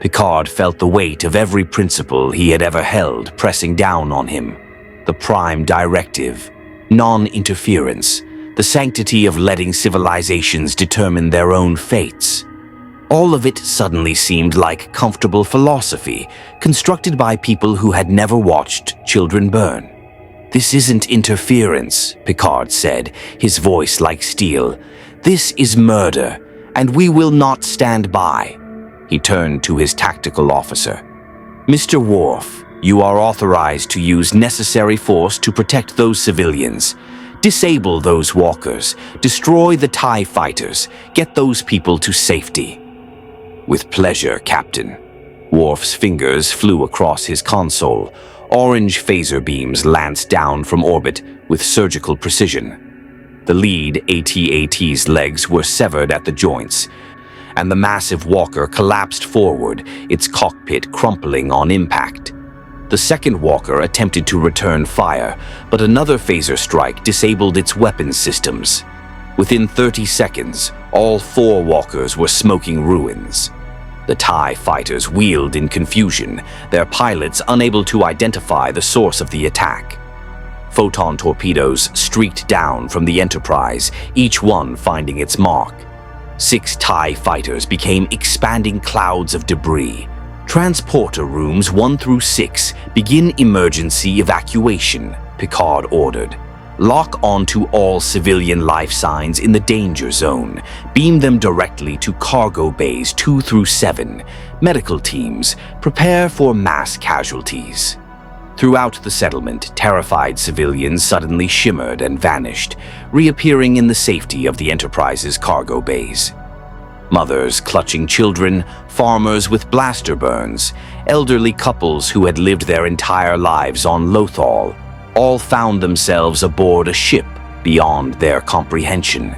Speaker 1: Picard felt the weight of every principle he had ever held pressing down on him. The prime directive, non-interference, the sanctity of letting civilizations determine their own fates. All of it suddenly seemed like comfortable philosophy, constructed by people who had never watched children burn. "This isn't interference," Picard said, his voice like steel. "This is murder, and we will not stand by." He turned to his tactical officer. "Mr. Worf, you are authorized to use necessary force to protect those civilians. Disable those walkers, destroy the TIE fighters, get those people to safety." "With pleasure, Captain." Worf's fingers flew across his console. Orange phaser beams lanced down from orbit with surgical precision. The lead AT-AT's legs were severed at the joints, and the massive walker collapsed forward, its cockpit crumpling on impact. The second walker attempted to return fire, but another phaser strike disabled its weapons systems. Within 30 seconds, all 4 walkers were smoking ruins. The TIE fighters wheeled in confusion, their pilots unable to identify the source of the attack. Photon torpedoes streaked down from the Enterprise, each one finding its mark. 6 TIE fighters became expanding clouds of debris. Transporter rooms 1 through 6 begin emergency evacuation, Picard ordered. Lock onto all civilian life signs in the danger zone. Beam them directly to cargo bays 2 through 7. Medical teams, prepare for mass casualties. Throughout the settlement, terrified civilians suddenly shimmered and vanished, reappearing in the safety of the Enterprise's cargo bays. Mothers clutching children, farmers with blaster burns, elderly couples who had lived their entire lives on Lothal, all found themselves aboard a ship beyond their comprehension.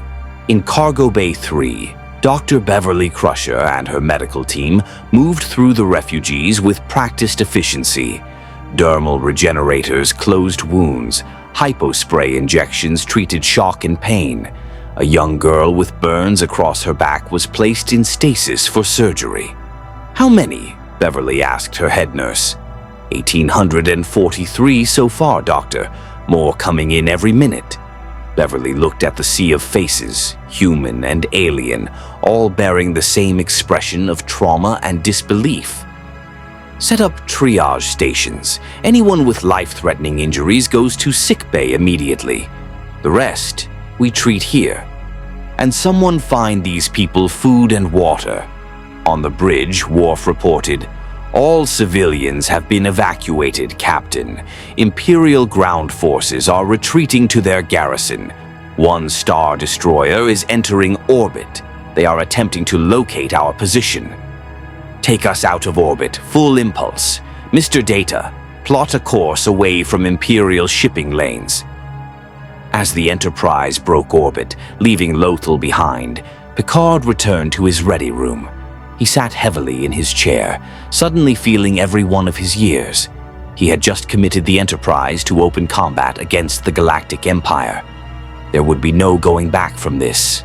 Speaker 1: In Cargo Bay 3, Dr. Beverly Crusher and her medical team moved through the refugees with practiced efficiency. Dermal regenerators closed wounds, hypospray injections treated shock and pain. A young girl with burns across her back was placed in stasis for surgery. "How many?" Beverly asked her head nurse. 1,843 so far, doctor. More coming in every minute." Beverly looked at the sea of faces, human and alien, all bearing the same expression of trauma and disbelief. "Set up triage stations. Anyone with life-threatening injuries goes to sickbay immediately. The rest, we treat here. And someone find these people food and water." On the bridge, Worf reported, "All civilians have been evacuated, Captain. Imperial ground forces are retreating to their garrison. 1 star destroyer is entering orbit. They are attempting to locate our position. Take us out of orbit, full impulse. Mr. Data, plot a course away from Imperial shipping lanes." As the Enterprise broke orbit, leaving Lothal behind, Picard returned to his ready room. He sat heavily in his chair, suddenly feeling every one of his years. He had just committed the Enterprise to open combat against the Galactic Empire. There would be no going back from this.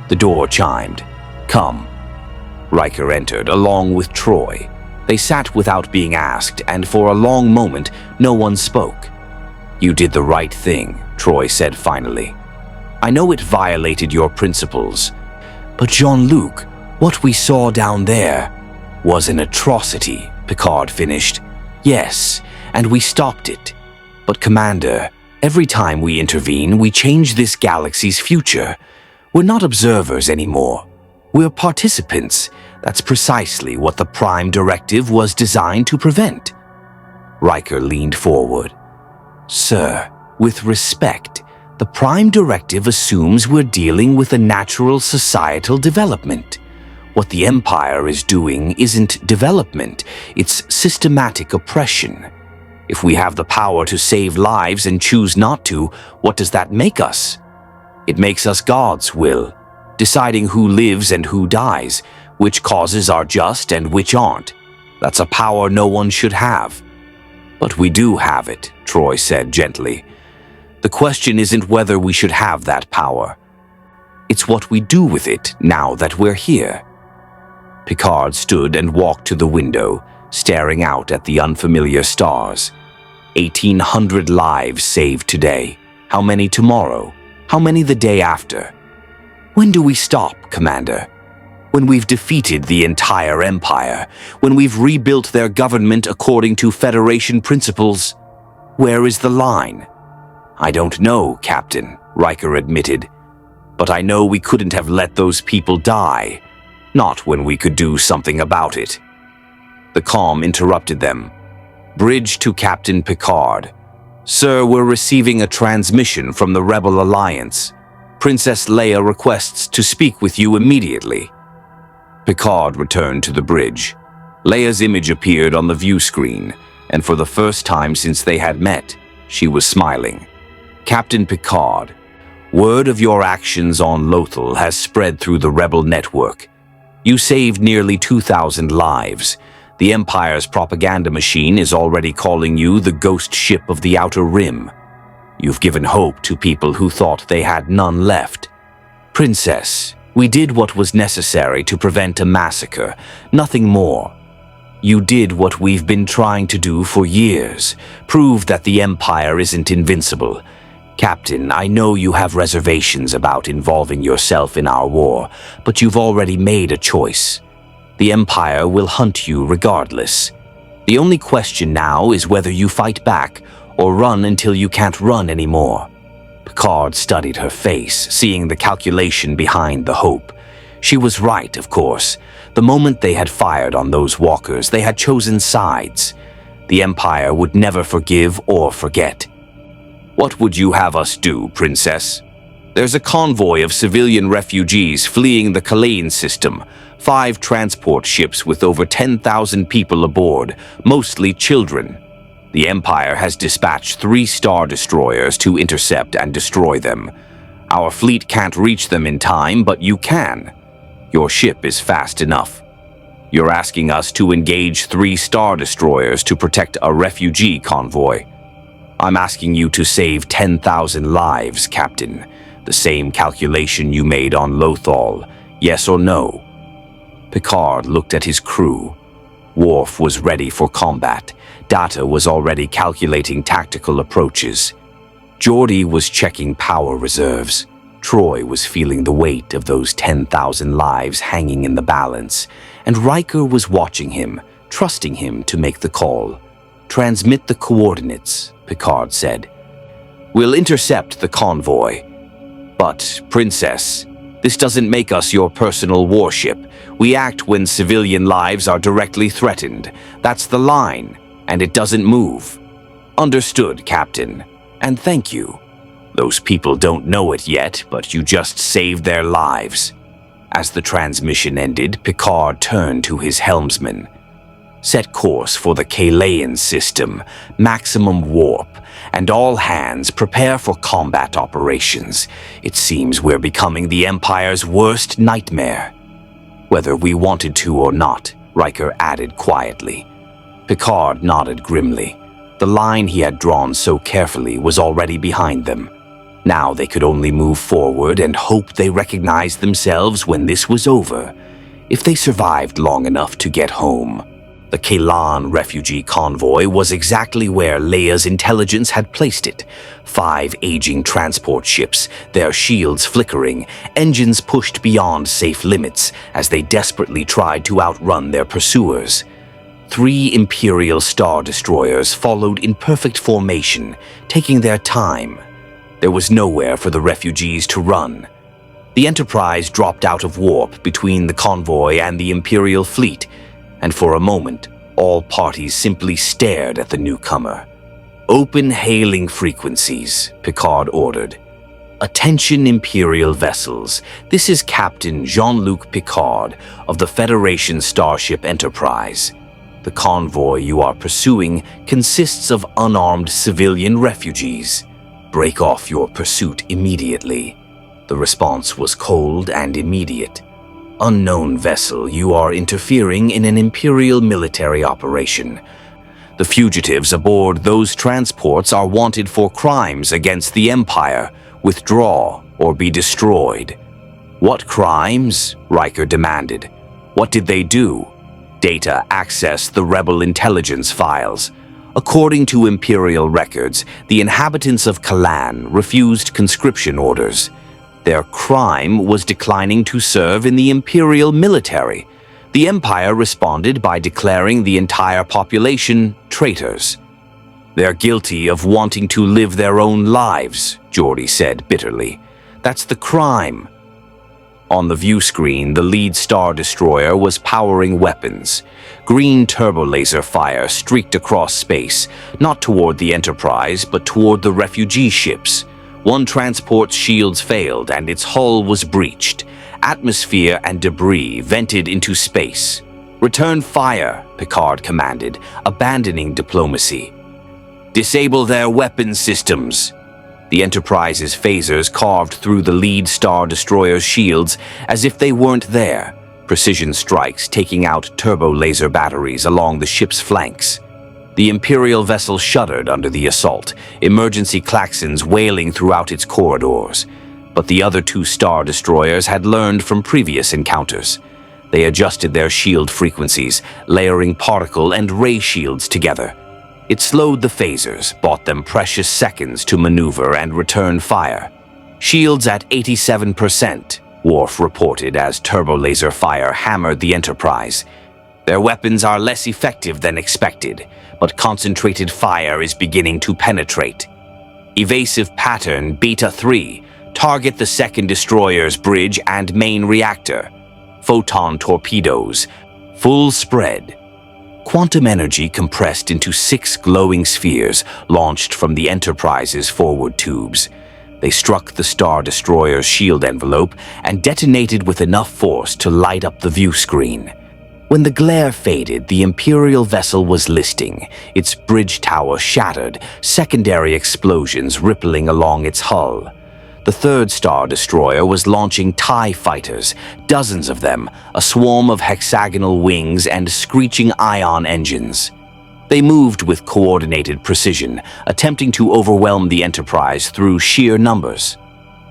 Speaker 1: The door chimed. "Come." Riker entered, along with Troy. They sat without being asked, and for a long moment, no one spoke. "You did the right thing," Troy said finally. "I know it violated your principles, but Jean-Luc, what we saw down there was an atrocity," Picard finished. "Yes, and we stopped it. But Commander, every time we intervene, we change this galaxy's future. We're not observers anymore. We're participants. That's precisely what the Prime Directive was designed to prevent." Riker leaned forward. "Sir, with respect, the Prime Directive assumes we're dealing with a natural societal development. What the Empire is doing isn't development, it's systematic oppression. If we have the power to save lives and choose not to, what does that make us? It makes us gods, Will, deciding who lives and who dies, which causes are just and which aren't. That's a power no one should have." "But we do have it," Troy said gently. "The question isn't whether we should have that power. It's what we do with it now that we're here." Picard stood and walked to the window, staring out at the unfamiliar stars. 1,800 lives saved today. How many tomorrow? How many the day after? When do we stop, Commander? When we've defeated the entire Empire? When we've rebuilt their government according to Federation principles? Where is the line? "I don't know, Captain," Riker admitted. "But I know we couldn't have let those people die. Not when we could do something about it." The comm interrupted them. "Bridge to Captain Picard. Sir, we're receiving a transmission from the Rebel Alliance. Princess Leia requests to speak with you immediately." Picard returned to the bridge. Leia's image appeared on the view screen, and for the first time since they had met, she was smiling. "Captain Picard, word of your actions on Lothal has spread through the Rebel network. You saved nearly 2,000 lives. The Empire's propaganda machine is already calling you the ghost ship of the Outer Rim. You've given hope to people who thought they had none left. Princess, we did what was necessary to prevent a massacre, nothing more. You did what we've been trying to do for years, prove that the Empire isn't invincible. Captain, I know you have reservations about involving yourself in our war, but you've already made a choice. The Empire will hunt you regardless. The only question now is whether you fight back or run until you can't run anymore. Picard studied her face, seeing the calculation behind the hope. She was right, of course. The moment they had fired on those walkers, they had chosen sides. The Empire would never forgive or forget. What would you have us do, Princess? There's a convoy of civilian refugees fleeing the Kalain system. 5 transport ships with over 10,000 people aboard, mostly children. The Empire has dispatched 3 Star Destroyers to intercept and destroy them. Our fleet can't reach them in time, but you can. Your ship is fast enough. You're asking us to engage 3 Star Destroyers to protect a refugee convoy. I'm asking you to save 10,000 lives, Captain. The same calculation you made on Lothal. Yes or no? Picard looked at his crew. Worf was ready for combat. Data was already calculating tactical approaches. Geordi was checking power reserves. Troy was feeling the weight of those 10,000 lives hanging in the balance, and Riker was watching him, trusting him to make the call. Transmit the coordinates, Picard said. We'll intercept the convoy. But, Princess, this doesn't make us your personal warship. We act when civilian lives are directly threatened. That's the line, and it doesn't move. Understood, Captain. And thank you. Those people don't know it yet, but you just saved their lives. As the transmission ended, Picard turned to his helmsman. Set course for the Kalain system, maximum warp, and all hands prepare for combat operations. It seems we're becoming the Empire's worst nightmare. Whether we wanted to or not, Riker added quietly. Picard nodded grimly. The line he had drawn so carefully was already behind them. Now they could only move forward and hope they recognized themselves when this was over, if they survived long enough to get home. The Kalan refugee convoy was exactly where Leia's intelligence had placed it. 5 aging transport ships, their shields flickering, engines pushed beyond safe limits as they desperately tried to outrun their pursuers. 3 Imperial Star Destroyers followed in perfect formation, taking their time. There was nowhere for the refugees to run. The Enterprise dropped out of warp between the convoy and the Imperial fleet, and for a moment, all parties simply stared at the newcomer. Open hailing frequencies, Picard ordered. Attention Imperial vessels, this is Captain Jean-Luc Picard of the Federation Starship Enterprise. The convoy you are pursuing consists of unarmed civilian refugees. Break off your pursuit immediately. The response was cold and immediate. Unknown vessel, you are interfering in an Imperial military operation. The fugitives aboard those transports are wanted for crimes against the Empire. Withdraw or be destroyed. What crimes? Riker demanded. What did they do? Data accessed the rebel intelligence files. According to Imperial records, the inhabitants of Kalan refused conscription orders. Their crime was declining to serve in the Imperial military. The Empire responded by declaring the entire population traitors. They're guilty of wanting to live their own lives, Geordi said bitterly. That's the crime. On the view screen, the lead Star Destroyer was powering weapons. Green turbolaser fire streaked across space, not toward the Enterprise, but toward the refugee ships. One transport's shields failed and its hull was breached. Atmosphere and debris vented into space. Return fire, Picard commanded, abandoning diplomacy. Disable their weapon systems. The Enterprise's phasers carved through the lead Star Destroyer's shields as if they weren't there, precision strikes taking out turbo laser batteries along the ship's flanks. The Imperial vessel shuddered under the assault, emergency klaxons wailing throughout its corridors. But the other 2 Star Destroyers had learned from previous encounters. They adjusted their shield frequencies, layering particle and ray shields together. It slowed the phasers, bought them precious seconds to maneuver and return fire. Shields at 87%, Worf reported as turbolaser fire hammered the Enterprise. Their weapons are less effective than expected, but concentrated fire is beginning to penetrate. Evasive pattern Beta 3. Target the second destroyer's bridge and main reactor. Photon torpedoes. Full spread. Quantum energy compressed into 6 glowing spheres launched from the Enterprise's forward tubes. They struck the Star Destroyer's shield envelope and detonated with enough force to light up the view screen. When the glare faded, the Imperial vessel was listing, its bridge tower shattered, secondary explosions rippling along its hull. The third Star Destroyer was launching TIE fighters, dozens of them, a swarm of hexagonal wings and screeching ion engines. They moved with coordinated precision, attempting to overwhelm the Enterprise through sheer numbers.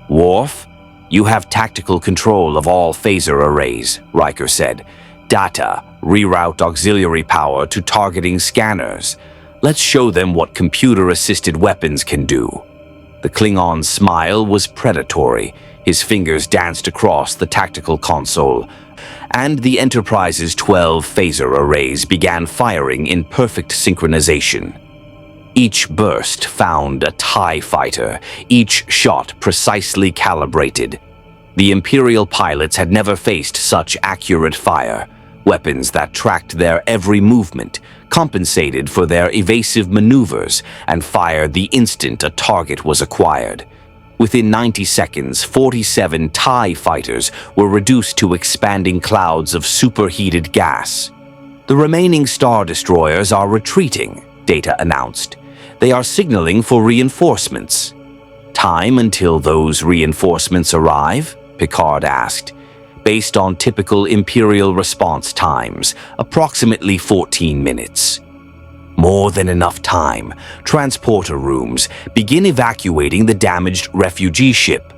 Speaker 1: "Worf, you have tactical control of all phaser arrays," Riker said. "Data, reroute auxiliary power to targeting scanners. Let's show them what computer-assisted weapons can do." The Klingon's smile was predatory. His fingers danced across the tactical console, and the Enterprise's 12 phaser arrays began firing in perfect synchronization. Each burst found a TIE fighter, each shot precisely calibrated. The Imperial pilots had never faced such accurate fire. Weapons that tracked their every movement, compensated for their evasive maneuvers, and fired the instant a target was acquired. Within 90 seconds, 47 TIE fighters were reduced to expanding clouds of superheated gas. "The remaining Star Destroyers are retreating," Data announced. "They are signaling for reinforcements." "Time until those reinforcements arrive?" Picard asked. "Based on typical Imperial response times, approximately 14 minutes. "More than enough time. Transporter rooms. Begin evacuating the damaged refugee ship.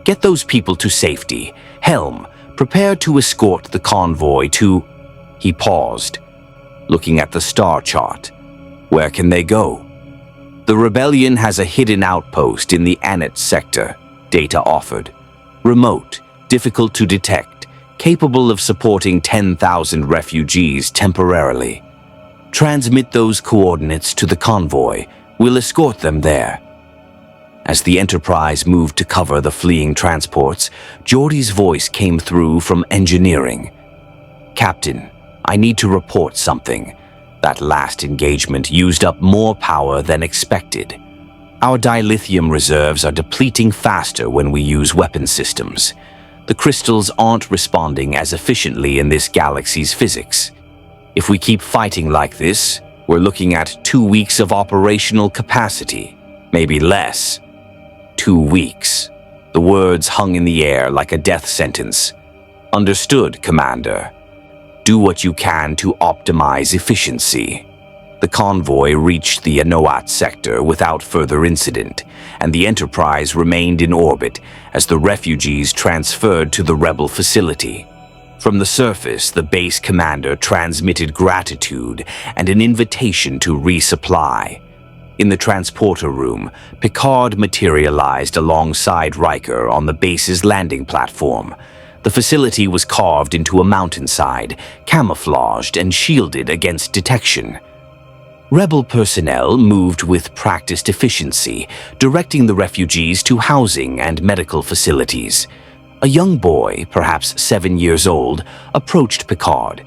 Speaker 1: Get those people to safety. Helm, prepare to escort the convoy to—" He paused, looking at the star chart. "Where can they go?" "The rebellion has a hidden outpost in the Anet sector," Data offered. "Remote, difficult to detect, capable of supporting 10,000 refugees temporarily. Transmit those coordinates to the convoy. We'll escort them there." As the Enterprise moved to cover the fleeing transports, Geordi's voice came through from engineering. "Captain, I need to report something. That last engagement used up more power than expected. Our dilithium reserves are depleting faster when we use weapon systems. The crystals aren't responding as efficiently in this galaxy's physics. If we keep fighting like this, we're looking at 2 weeks of operational capacity, maybe less." 2 weeks. The words hung in the air like a death sentence. "Understood, Commander. Do what you can to optimize efficiency." The convoy reached the Anoat sector without further incident, and the Enterprise remained in orbit as the refugees transferred to the rebel facility. From the surface, the base commander transmitted gratitude and an invitation to resupply. In the transporter room, Picard materialized alongside Riker on the base's landing platform. The facility was carved into a mountainside, camouflaged and shielded against detection. Rebel personnel moved with practiced efficiency, directing the refugees to housing and medical facilities. A young boy, perhaps 7 years old, approached Picard.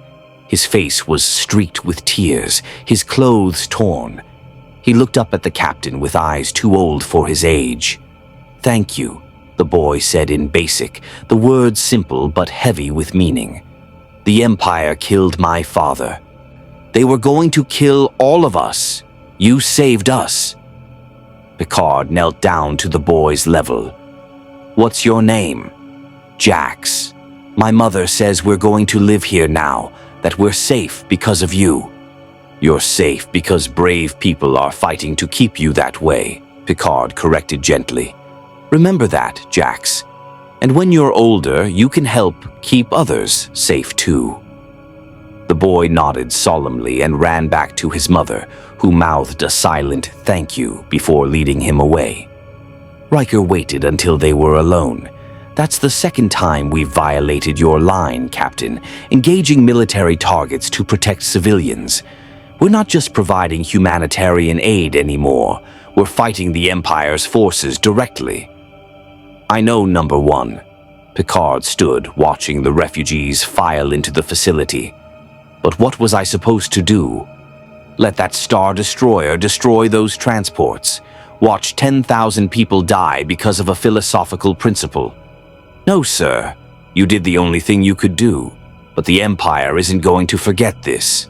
Speaker 1: His face was streaked with tears, his clothes torn. He looked up at the captain with eyes too old for his age. "Thank you," the boy said in Basic, the words simple but heavy with meaning. "The Empire killed my father. They were going to kill all of us. You saved us." Picard knelt down to the boy's level. "What's your name?" "Jax. My mother says we're going to live here now, that we're safe because of you." "You're safe because brave people are fighting to keep you that way," Picard corrected gently. "Remember that, Jax. And when you're older, you can help keep others safe too." The boy nodded solemnly and ran back to his mother, who mouthed a silent thank you before leading him away. Riker waited until they were alone. "That's the second time we've violated your line, Captain, engaging military targets to protect civilians. We're not just providing humanitarian aid anymore. We're fighting the Empire's forces directly." "I know, Number One." Picard stood, watching the refugees file into the facility. "But what was I supposed to do? Let that Star Destroyer destroy those transports? Watch 10,000 people die because of a philosophical principle? No, sir. You did the only thing you could do. But the Empire isn't going to forget this.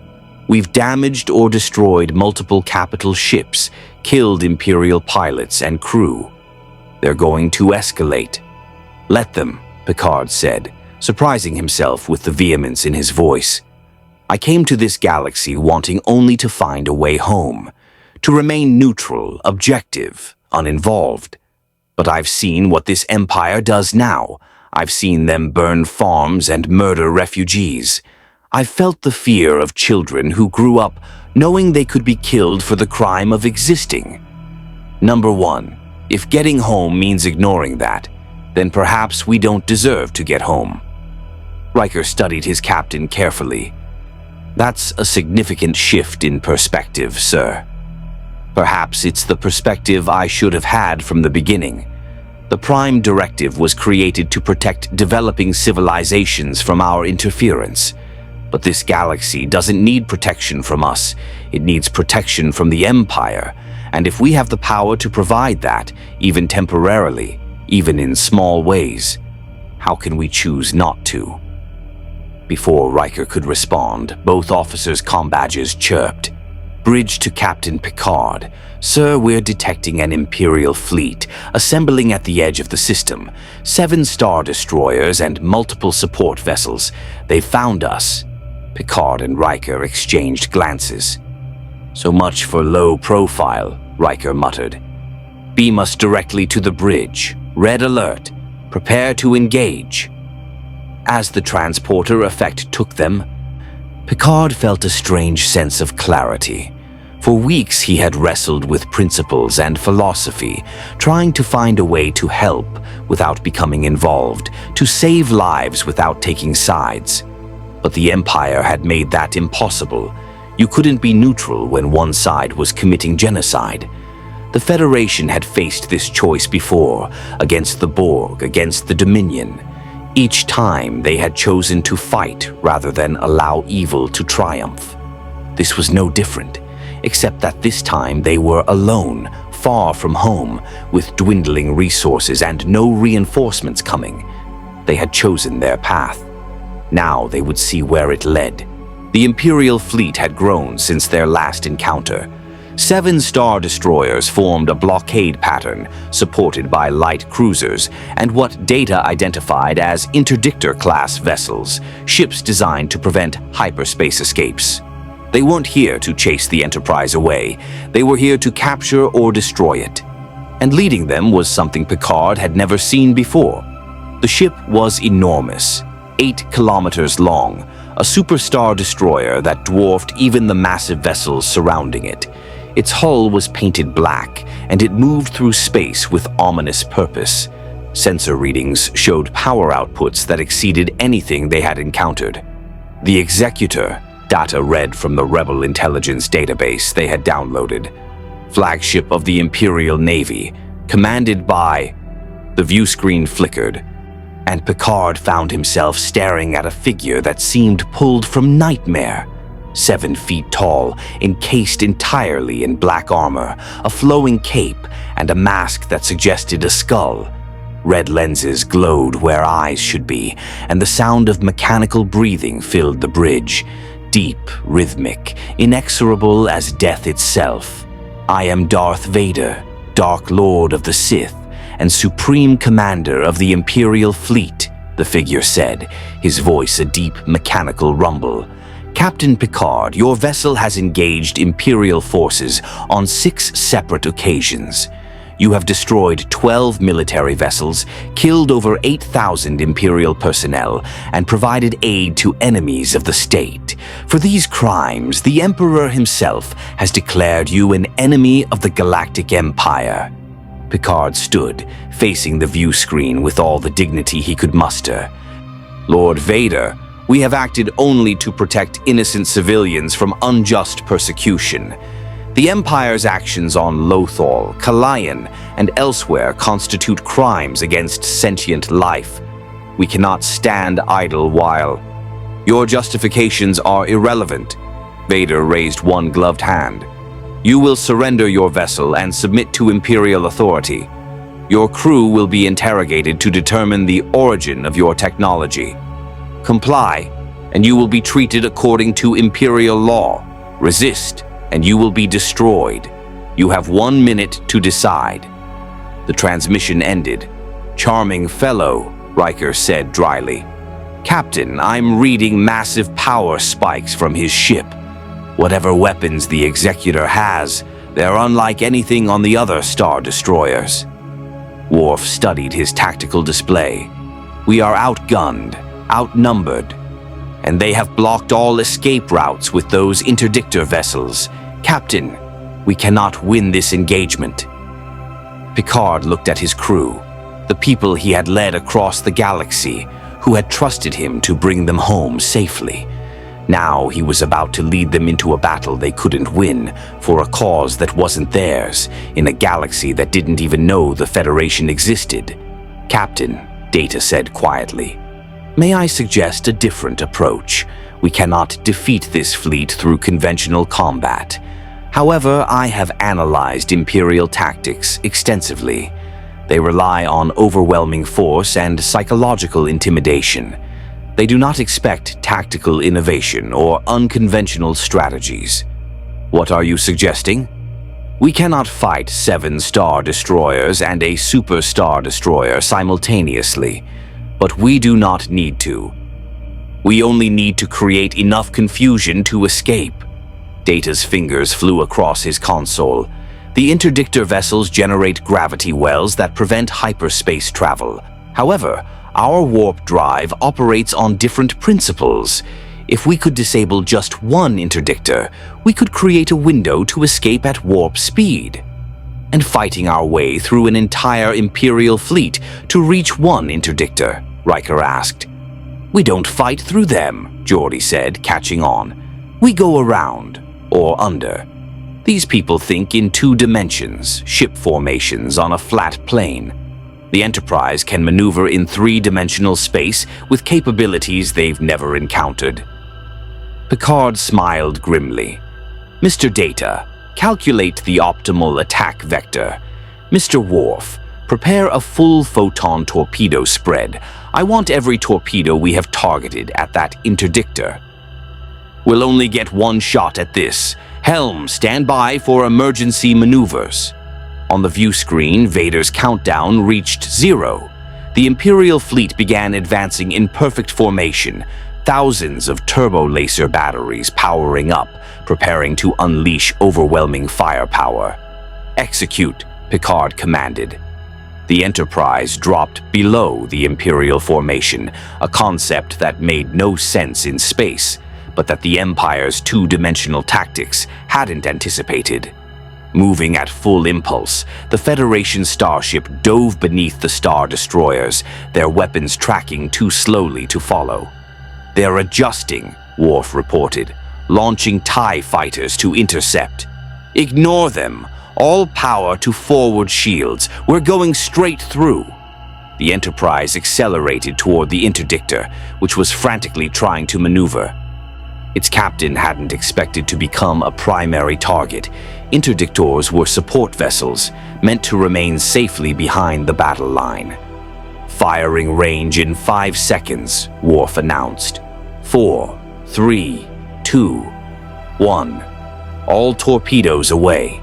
Speaker 1: We've damaged or destroyed multiple capital ships, killed Imperial pilots and crew. They're going to escalate." "Let them," Picard said, surprising himself with the vehemence in his voice. "I came to this galaxy wanting only to find a way home, to remain neutral, objective, uninvolved. But I've seen what this Empire does now. I've seen them burn farms and murder refugees. I've felt the fear of children who grew up knowing they could be killed for the crime of existing. Number One, if getting home means ignoring that, then perhaps we don't deserve to get home." Riker studied his captain carefully. "That's a significant shift in perspective, sir. Perhaps it's the perspective I should have had from the beginning. The Prime Directive was created to protect developing civilizations from our interference. But this galaxy doesn't need protection from us. It needs protection from the Empire. And if we have the power to provide that, even temporarily, even in small ways, how can we choose not to?" Before Riker could respond, both officers' comm badges chirped. "Bridge to Captain Picard. Sir, we're detecting an Imperial fleet assembling at the edge of the system. 7 Star Destroyers and multiple support vessels. They've found us." Picard and Riker exchanged glances. "So much for low profile," Riker muttered. "Beam us directly to the bridge. Red alert. Prepare to engage." As the transporter effect took them, Picard felt a strange sense of clarity. For weeks he had wrestled with principles and philosophy, trying to find a way to help without becoming involved, to save lives without taking sides. But the Empire had made that impossible. You couldn't be neutral when one side was committing genocide. The Federation had faced this choice before, against the Borg, against the Dominion. Each time they had chosen to fight rather than allow evil to triumph. This was no different, except that this time they were alone, far from home, with dwindling resources and no reinforcements coming. They had chosen their path. Now they would see where it led. The Imperial fleet had grown since their last encounter. 7 Star Destroyers formed a blockade pattern, supported by light cruisers, and what Data identified as interdictor-class vessels, ships designed to prevent hyperspace escapes. They weren't here to chase the Enterprise away. They were here to capture or destroy it. And leading them was something Picard had never seen before. The ship was enormous, 8 kilometers long, a superstar destroyer that dwarfed even the massive vessels surrounding it. Its hull was painted black, and it moved through space with ominous purpose. Sensor readings showed power outputs that exceeded anything they had encountered. The Executor, data read from the Rebel intelligence database they had downloaded. Flagship of the Imperial Navy, commanded by... The view screen flickered, and Picard found himself staring at a figure that seemed pulled from nightmare. 7 feet tall, encased entirely in black armor, a flowing cape, and a mask that suggested a skull. Red lenses glowed where eyes should be, and the sound of mechanical breathing filled the bridge. Deep, rhythmic, inexorable as death itself. "I am Darth Vader, Dark Lord of the Sith, and Supreme Commander of the Imperial Fleet," the figure said, his voice a deep, mechanical rumble. "Captain Picard, your vessel has engaged Imperial forces on 6 separate occasions. You have destroyed 12 military vessels, killed over 8,000 Imperial personnel, and provided aid to enemies of the state. For these crimes, the Emperor himself has declared you an enemy of the Galactic Empire. Picard stood, facing the view screen with all the dignity he could muster. Lord Vader, we have acted only to protect innocent civilians from unjust persecution. The Empire's actions on Lothal, Kalayan, and elsewhere constitute crimes against sentient life. We cannot stand idle while... Your justifications are irrelevant. Vader raised one gloved hand. You will surrender your vessel and submit to Imperial authority. Your crew will be interrogated to determine the origin of your technology. Comply, and you will be treated according to Imperial law. Resist, and you will be destroyed. You have 1 minute to decide. The transmission ended. Charming fellow, Riker said dryly. Captain, I'm reading massive power spikes from his ship. Whatever weapons the Executor has, they're unlike anything on the other Star Destroyers. Worf studied his tactical display. We are outgunned, outnumbered, and they have blocked all escape routes with those interdictor vessels. Captain, we cannot win this engagement. Picard looked at his crew, the people he had led across the galaxy, who had trusted him to bring them home safely. Now he was about to lead them into a battle they couldn't win, for a cause that wasn't theirs, in a galaxy that didn't even know the Federation existed. Captain, Data said quietly, may I suggest a different approach? We cannot defeat this fleet through conventional combat. However, I have analyzed Imperial tactics extensively. They rely on overwhelming force and psychological intimidation. They do not expect tactical innovation or unconventional strategies. What are you suggesting? We cannot fight 7 Star Destroyers and a Super Star Destroyer simultaneously, but we do not need to. We only need to create enough confusion to escape. Data's fingers flew across his console. The interdictor vessels generate gravity wells that prevent hyperspace travel. However, our warp drive operates on different principles. If we could disable just one interdictor, we could create a window to escape at warp speed. And fighting our way through an entire Imperial fleet to reach one interdictor, Riker asked. We don't fight through them, Geordi said, catching on. We go around, or under. These people think in 2 dimensions, ship formations on a flat plane. The Enterprise can maneuver in 3-dimensional space with capabilities they've never encountered. Picard smiled grimly. Mr. Data, calculate the optimal attack vector. Mr. Worf, prepare a full photon torpedo spread. I want every torpedo we have targeted at that interdictor. We'll only get 1 shot at this. Helm, stand by for emergency maneuvers. On the view screen, Vader's countdown reached 0. The Imperial fleet began advancing in perfect formation, thousands of turbo-laser batteries powering up, preparing to unleash overwhelming firepower. Execute, Picard commanded. The Enterprise dropped below the Imperial formation, a concept that made no sense in space, but that the Empire's 2-dimensional tactics hadn't anticipated. Moving at full impulse, the Federation starship dove beneath the Star Destroyers, their weapons tracking too slowly to follow. They're adjusting, Worf reported, launching TIE fighters to intercept. Ignore them. All power to forward shields. We're going straight through. The Enterprise accelerated toward the interdictor, which was frantically trying to maneuver. Its captain hadn't expected to become a primary target. Interdictors were support vessels, meant to remain safely behind the battle line. Firing range in 5 seconds, Worf announced. 4, 3, 2, 1. All torpedoes away.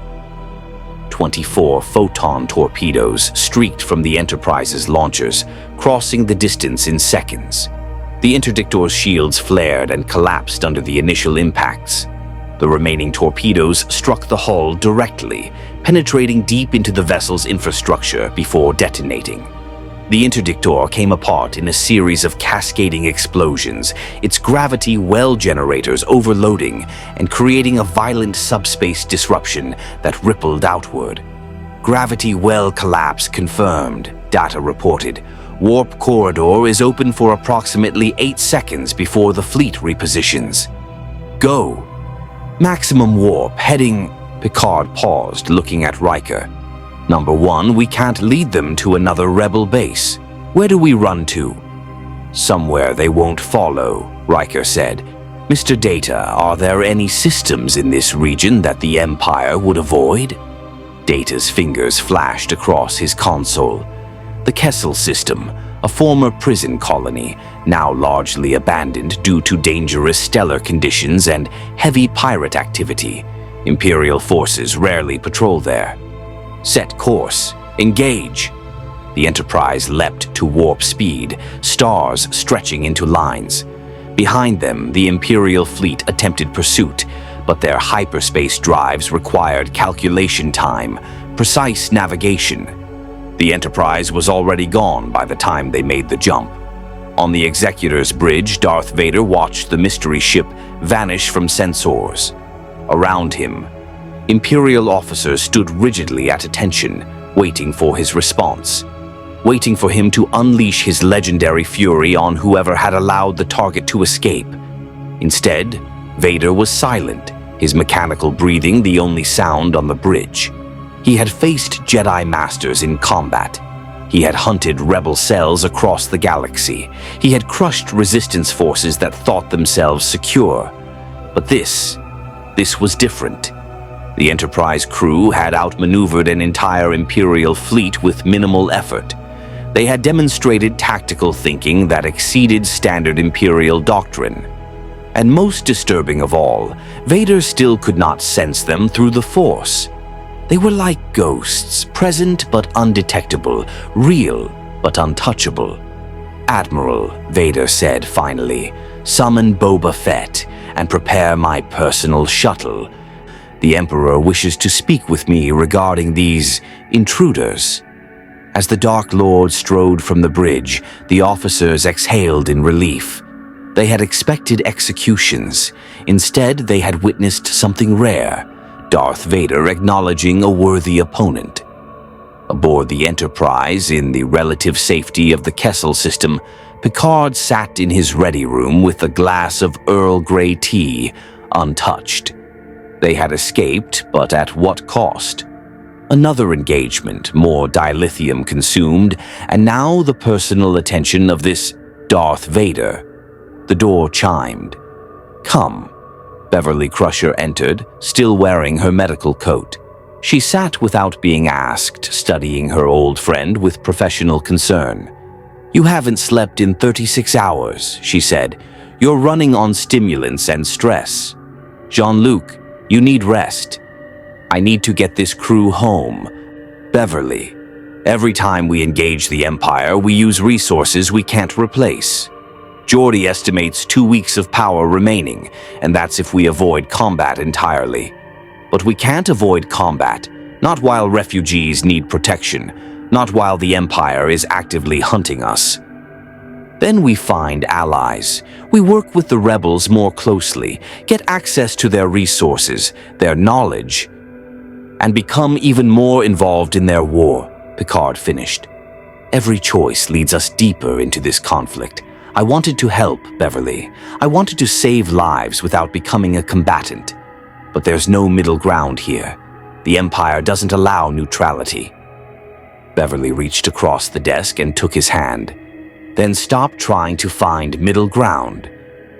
Speaker 1: 24 photon torpedoes streaked from the Enterprise's launchers, crossing the distance in seconds. The interdictor's shields flared and collapsed under the initial impacts. The remaining torpedoes struck the hull directly, penetrating deep into the vessel's infrastructure before detonating. The interdictor came apart in a series of cascading explosions, its gravity well generators overloading and creating a violent subspace disruption that rippled outward. Gravity well collapse confirmed, data reported. Warp corridor is open for approximately 8 seconds before the fleet repositions. Go. Maximum warp, heading... Picard paused, looking at Riker. Number 1, we can't lead them to another rebel base. Where do we run to? Somewhere they won't follow, Riker said. Mr. Data, are there any systems in this region that the Empire would avoid? Data's fingers flashed across his console. The Kessel system, a former prison colony, now largely abandoned due to dangerous stellar conditions and heavy pirate activity. Imperial forces rarely patrol there. Set course. Engage. The Enterprise leapt to warp speed, stars stretching into lines. Behind them, the Imperial fleet attempted pursuit, but their hyperspace drives required calculation time, precise navigation. The Enterprise was already gone by the time they made the jump. On the Executor's bridge, Darth Vader watched the mystery ship vanish from sensors. Around him, Imperial officers stood rigidly at attention, waiting for his response, waiting for him to unleash his legendary fury on whoever had allowed the target to escape. Instead, Vader was silent, his mechanical breathing the only sound on the bridge. He had faced Jedi Masters in combat. He had hunted rebel cells across the galaxy. He had crushed resistance forces that thought themselves secure. But this was different. The Enterprise crew had outmaneuvered an entire Imperial fleet with minimal effort. They had demonstrated tactical thinking that exceeded standard Imperial doctrine. And most disturbing of all, Vader still could not sense them through the Force. They were like ghosts, present but undetectable, real but untouchable. "Admiral," Vader said finally, "summon Boba Fett and prepare my personal shuttle. The Emperor wishes to speak with me regarding these intruders." As the Dark Lord strode from the bridge, the officers exhaled in relief. They had expected executions. Instead, they had witnessed something rare, Darth Vader acknowledging a worthy opponent. Aboard the Enterprise, in the relative safety of the Kessel system, Picard sat in his ready room with a glass of Earl Grey tea, untouched. They had escaped, but at what cost? Another engagement, more dilithium consumed, and now the personal attention of this Darth Vader. The door chimed. "Come." Beverly Crusher entered, still wearing her medical coat. She sat without being asked, studying her old friend with professional concern. "You haven't slept in 36 hours, she said. "You're running on stimulants and stress. Jean-Luc, you need rest. I need to get this crew home." "Beverly, every time we engage the Empire, we use resources we can't replace. Geordi estimates 2 weeks of power remaining, and that's if we avoid combat entirely. But we can't avoid combat, not while refugees need protection, not while the Empire is actively hunting us. Then we find allies. We work with the rebels more closely, get access to their resources, their knowledge, and become even more involved in their war," Picard finished. "Every choice leads us deeper into this conflict. I wanted to help, Beverly. I wanted to save lives without becoming a combatant. But there's no middle ground here. The Empire doesn't allow neutrality." Beverly reached across the desk and took his hand. "Then stop trying to find middle ground.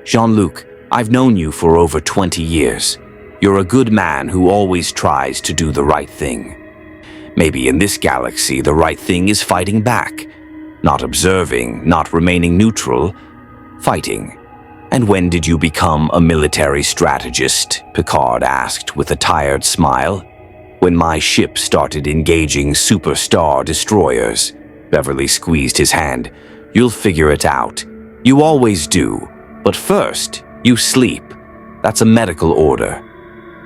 Speaker 1: Jean-Luc, I've known you for over 20 years. You're a good man who always tries to do the right thing. Maybe in this galaxy, the right thing is fighting back. Not observing, not remaining neutral, fighting." "And when did you become a military strategist?" Picard asked with a tired smile. "When my ship started engaging superstar destroyers." Beverly squeezed his hand. "You'll figure it out. You always do. But first, you sleep. That's a medical order.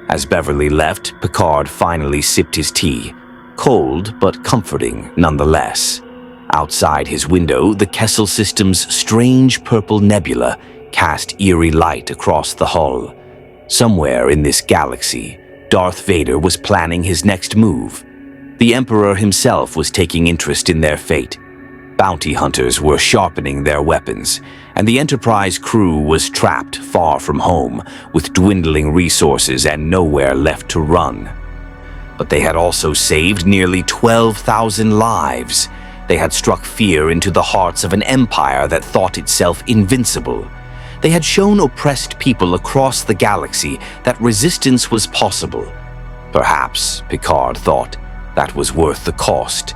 Speaker 1: As Beverly left, Picard finally sipped his tea, cold but comforting nonetheless. Outside his window, the Kessel system's strange purple nebula cast eerie light across the hull. Somewhere in this galaxy, Darth Vader was planning his next move. The Emperor himself was taking interest in their fate. Bounty hunters were sharpening their weapons, and the Enterprise crew was trapped far from home, with dwindling resources and nowhere left to run. But they had also saved nearly 12,000 lives. They had struck fear into the hearts of an empire that thought itself invincible. They had shown oppressed people across the galaxy that resistance was possible. Perhaps, Picard thought, that was worth the cost.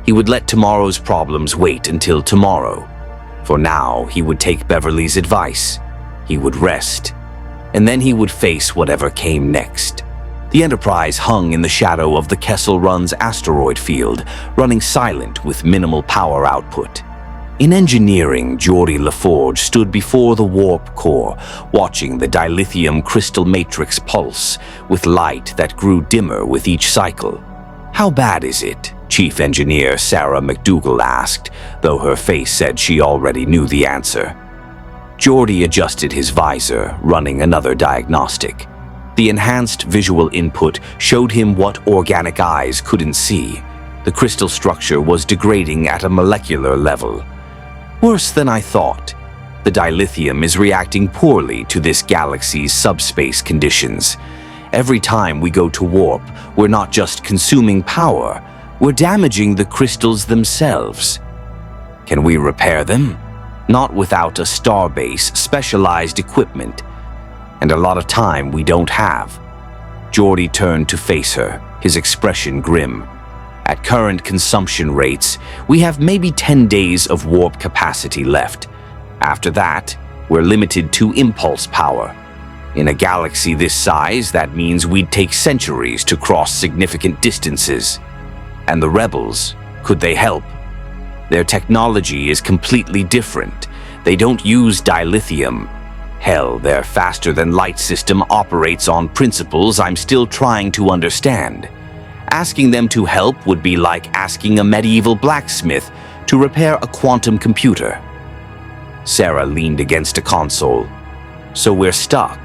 Speaker 1: He would let tomorrow's problems wait until tomorrow. For now, he would take Beverly's advice. He would rest, and then he would face whatever came next. The Enterprise hung in the shadow of the Kessel Run's asteroid field, running silent with minimal power output. In engineering, Geordi LaForge stood before the warp core, watching the dilithium crystal matrix pulse, with light that grew dimmer with each cycle. "How bad is it?" Chief Engineer Sarah McDougal asked, though her face said she already knew the answer. Geordi adjusted his visor, running another diagnostic. The enhanced visual input showed him what organic eyes couldn't see. The crystal structure was degrading at a molecular level. "Worse than I thought. The dilithium is reacting poorly to this galaxy's subspace conditions. Every time we go to warp, we're not just consuming power, we're damaging the crystals themselves. Can we repair them? Not without a starbase, specialized equipment, and a lot of time we don't have." Geordi turned to face her, his expression grim. "At current consumption rates, we have maybe 10 days of warp capacity left. After that, we're limited to impulse power. In a galaxy this size, that means we'd take centuries to cross significant distances. And the rebels, could they help? Their technology is completely different. They don't use dilithium. Hell, their faster-than-light system operates on principles I'm still trying to understand. Asking them to help would be like asking a medieval blacksmith to repair a quantum computer." Sarah leaned against a console. "So we're stuck.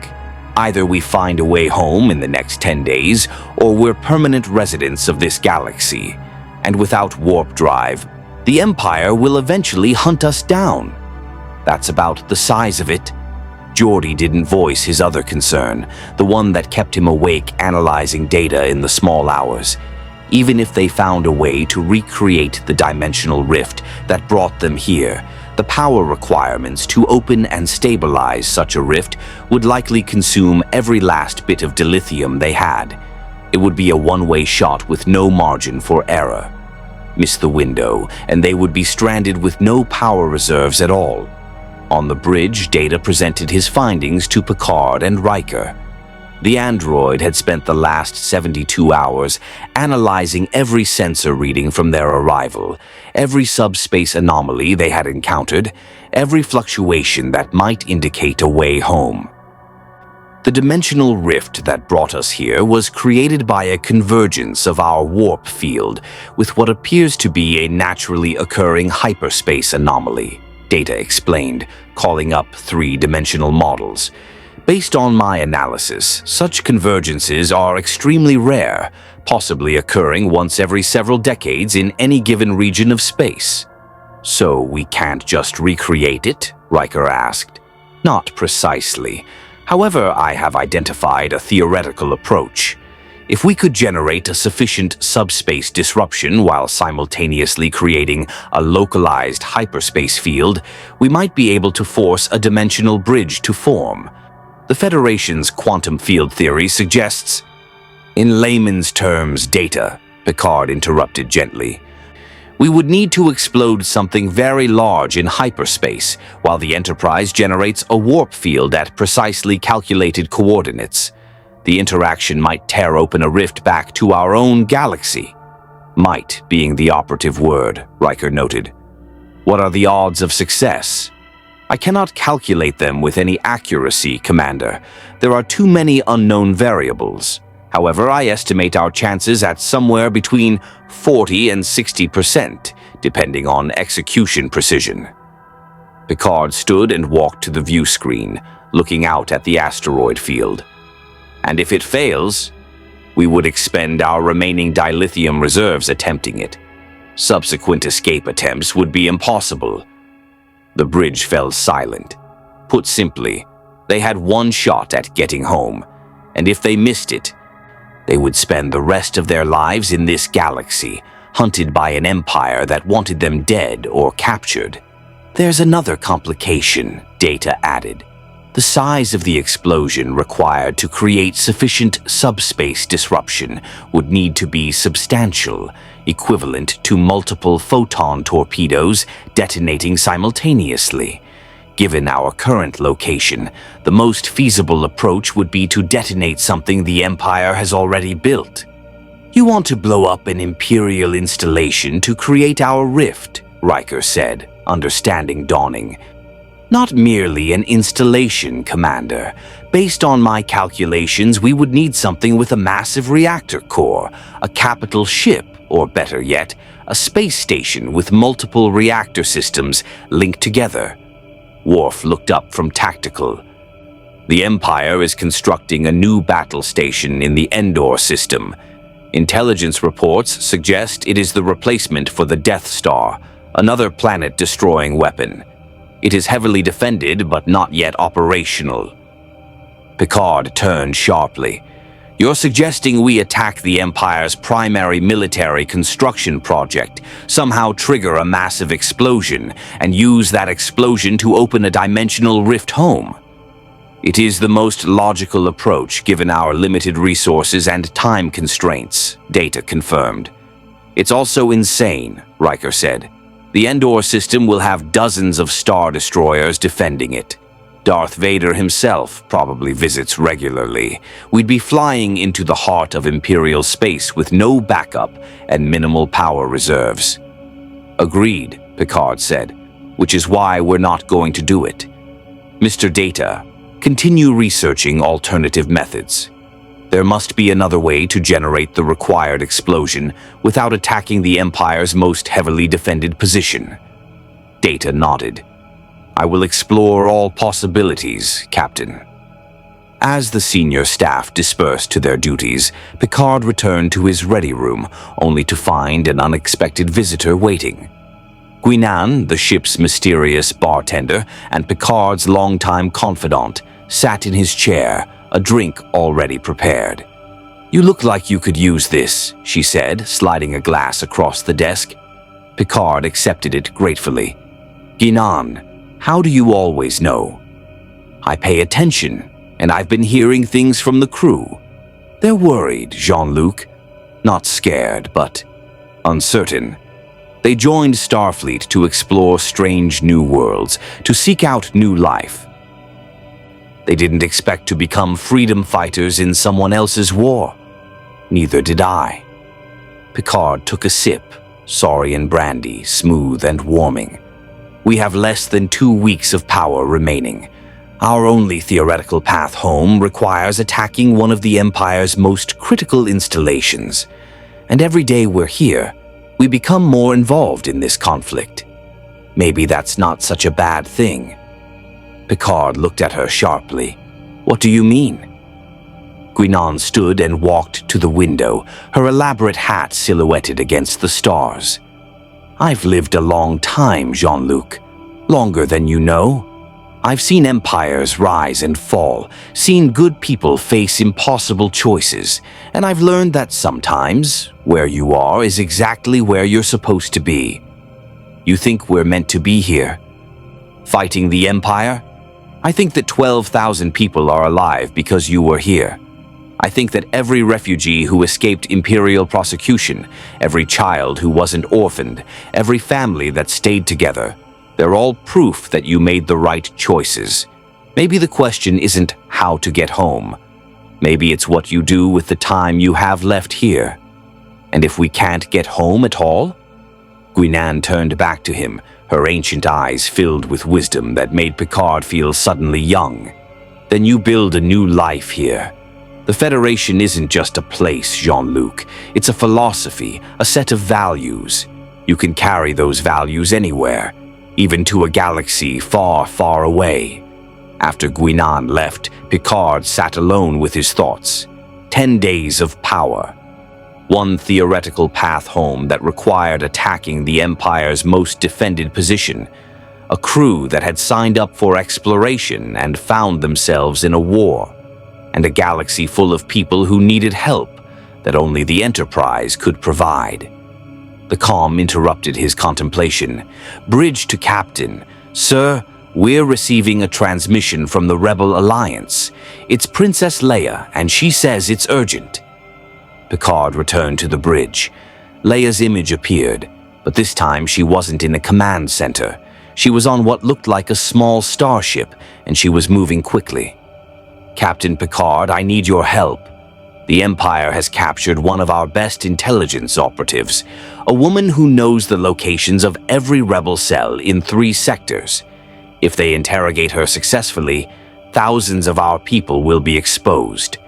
Speaker 1: Either we find a way home in the next 10 days, or we're permanent residents of this galaxy. And without warp drive, the Empire will eventually hunt us down. That's about the size of it." Geordi didn't voice his other concern, the one that kept him awake analyzing data in the small hours. Even if they found a way to recreate the dimensional rift that brought them here, the power requirements to open and stabilize such a rift would likely consume every last bit of dilithium they had. It would be a one-way shot with no margin for error. Miss the window, and they would be stranded with no power reserves at all. On the bridge, Data presented his findings to Picard and Riker. The android had spent the last 72 hours analyzing every sensor reading from their arrival, every subspace anomaly they had encountered, every fluctuation that might indicate a way home. The dimensional rift that brought us here was created by a convergence of our warp field with what appears to be a naturally occurring hyperspace anomaly, Data explained, calling up three-dimensional models. Based on my analysis, such convergences are extremely rare, possibly occurring once every several decades in any given region of space. "So we can't just recreate it?" Riker asked. "Not precisely. However, I have identified a theoretical approach. If we could generate a sufficient subspace disruption while simultaneously creating a localized hyperspace field, we might be able to force a dimensional bridge to form. The Federation's quantum field theory suggests—" "In layman's terms, Data," Picard interrupted gently. "We would need to explode something very large in hyperspace, while the Enterprise generates a warp field at precisely calculated coordinates. The interaction might tear open a rift back to our own galaxy." "Might" being the operative word, Riker noted. "What are the odds of success?" I cannot calculate them with any accuracy, Commander. There are too many unknown variables. However, I estimate our chances at somewhere between 40 and 60%, depending on execution precision. Picard stood and walked to the view screen, looking out at the asteroid field. And if it fails, we would expend our remaining dilithium reserves attempting it. Subsequent escape attempts would be impossible. The bridge fell silent. Put simply, they had one shot at getting home, and if they missed it, they would spend the rest of their lives in this galaxy, hunted by an empire that wanted them dead or captured. There's another complication, Data added. The size of the explosion required to create sufficient subspace disruption would need to be substantial, equivalent to multiple photon torpedoes detonating simultaneously. Given our current location, the most feasible approach would be to detonate something the Empire has already built. You want to blow up an Imperial installation to create our rift, Riker said, understanding dawning. Not merely an installation, Commander. Based on my calculations, we would need something with a massive reactor core, a capital ship, or better yet, a space station with multiple reactor systems linked together. Worf looked up from tactical. The Empire is constructing a new battle station in the Endor system. Intelligence reports suggest it is the replacement for the Death Star, another planet-destroying weapon. It is heavily defended, but not yet operational. Picard turned sharply. You're suggesting we attack the Empire's primary military construction project, somehow trigger a massive explosion, and use that explosion to open a dimensional rift home? It is the most logical approach given our limited resources and time constraints, Data confirmed. It's also insane, Riker said. The Endor system will have dozens of Star Destroyers defending it. Darth Vader himself probably visits regularly. We'd be flying into the heart of Imperial space with no backup and minimal power reserves. Agreed, Picard said, which is why we're not going to do it. Mr. Data, continue researching alternative methods. There must be another way to generate the required explosion without attacking the Empire's most heavily defended position. Data nodded. I will explore all possibilities, Captain. As the senior staff dispersed to their duties, Picard returned to his ready room, only to find an unexpected visitor waiting. Guinan, the ship's mysterious bartender and Picard's longtime confidant, sat in his chair, a drink already prepared. You look like you could use this, she said, sliding a glass across the desk. Picard accepted it gratefully. Guinan, how do you always know? I pay attention, and I've been hearing things from the crew. They're worried, Jean-Luc. Not scared, but uncertain. They joined Starfleet to explore strange new worlds, to seek out new life. They didn't expect to become freedom fighters in someone else's war. Neither did I. Picard took a sip, saurian brandy, smooth and warming. We have less than 2 weeks of power remaining. Our only theoretical path home requires attacking one of the Empire's most critical installations. And every day we're here, we become more involved in this conflict. Maybe that's not such a bad thing. Picard looked at her sharply. What do you mean? Guinan stood and walked to the window, her elaborate hat silhouetted against the stars. I've lived a long time, Jean-Luc. Longer than you know. I've seen empires rise and fall, seen good people face impossible choices, and I've learned that sometimes, where you are is exactly where you're supposed to be. You think we're meant to be here? Fighting the Empire? I think that 12,000 people are alive because you were here. I think that every refugee who escaped Imperial prosecution, every child who wasn't orphaned, every family that stayed together, they're all proof that you made the right choices. Maybe the question isn't how to get home. Maybe it's what you do with the time you have left here. And if we can't get home at all? Guinan turned back to him, her ancient eyes filled with wisdom that made Picard feel suddenly young. Then you build a new life here. The Federation isn't just a place, Jean-Luc. It's a philosophy, a set of values. You can carry those values anywhere, even to a galaxy far, far away. After Guinan left, Picard sat alone with his thoughts. 10 days of power. One theoretical path home that required attacking the Empire's most defended position. A crew that had signed up for exploration and found themselves in a war. And a galaxy full of people who needed help that only the Enterprise could provide. The calm interrupted his contemplation. Bridge to Captain. Sir, we're receiving a transmission from the Rebel Alliance. It's Princess Leia, and she says it's urgent. Picard returned to the bridge. Leia's image appeared, but this time she wasn't in a command center. She was on what looked like a small starship, and she was moving quickly. Captain Picard, I need your help. The Empire has captured one of our best intelligence operatives, a woman who knows the locations of every rebel cell in 3 sectors. If they interrogate her successfully, thousands of our people will be exposed.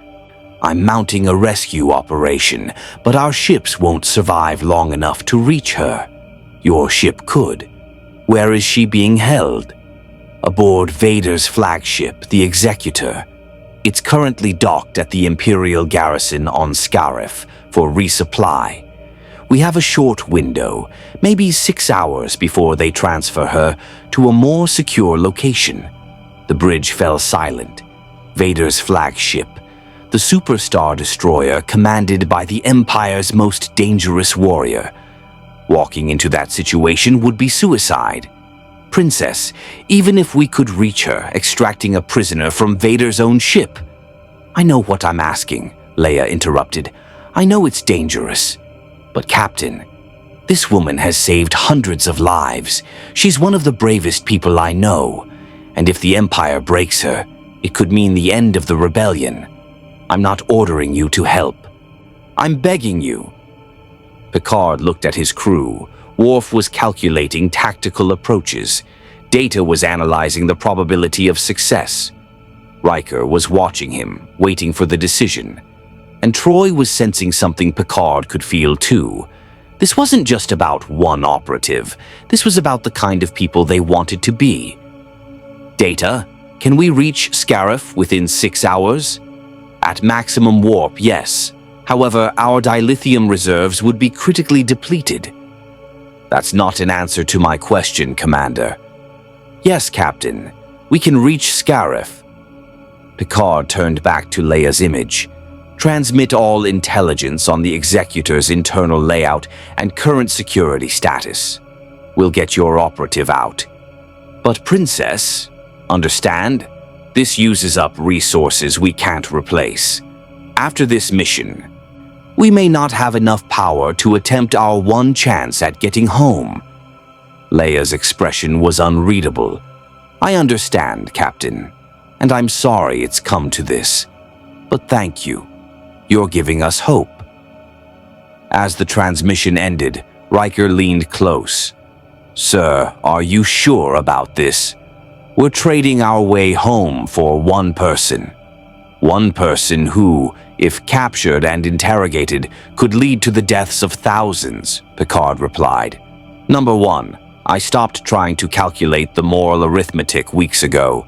Speaker 1: I'm mounting a rescue operation, but our ships won't survive long enough to reach her. Your ship could. Where is she being held? Aboard Vader's flagship, the Executor. It's currently docked at the Imperial garrison on Scarif for resupply. We have a short window, maybe 6 hours before they transfer her to a more secure location. The bridge fell silent. Vader's flagship, the superstar destroyer commanded by the Empire's most dangerous warrior. Walking into that situation would be suicide. Princess, even if we could reach her, extracting a prisoner from Vader's own ship. I know what I'm asking, Leia interrupted. I know it's dangerous. But Captain, this woman has saved hundreds of lives. She's one of the bravest people I know. And if the Empire breaks her, it could mean the end of the rebellion. I'm not ordering you to help. I'm begging you. Picard looked at his crew. Worf was calculating tactical approaches. Data was analyzing the probability of success. Riker was watching him, waiting for the decision. And Troy was sensing something Picard could feel too. This wasn't just about one operative. This was about the kind of people they wanted to be. Data, can we reach Scarif within 6 hours? At maximum warp, yes. However, our dilithium reserves would be critically depleted. That's not an answer to my question, Commander. Yes, Captain. We can reach Scarif. Picard turned back to Leia's image. Transmit all intelligence on the Executor's internal layout and current security status. We'll get your operative out. But Princess, understand? This uses up resources we can't replace. After this mission, we may not have enough power to attempt our one chance at getting home. Leia's expression was unreadable. I understand, Captain, and I'm sorry it's come to this. But thank you. You're giving us hope. As the transmission ended, Riker leaned close. Sir, are you sure about this? We're trading our way home for one person. One person who, if captured and interrogated, could lead to the deaths of thousands, Picard replied. Number 1, I stopped trying to calculate the moral arithmetic weeks ago.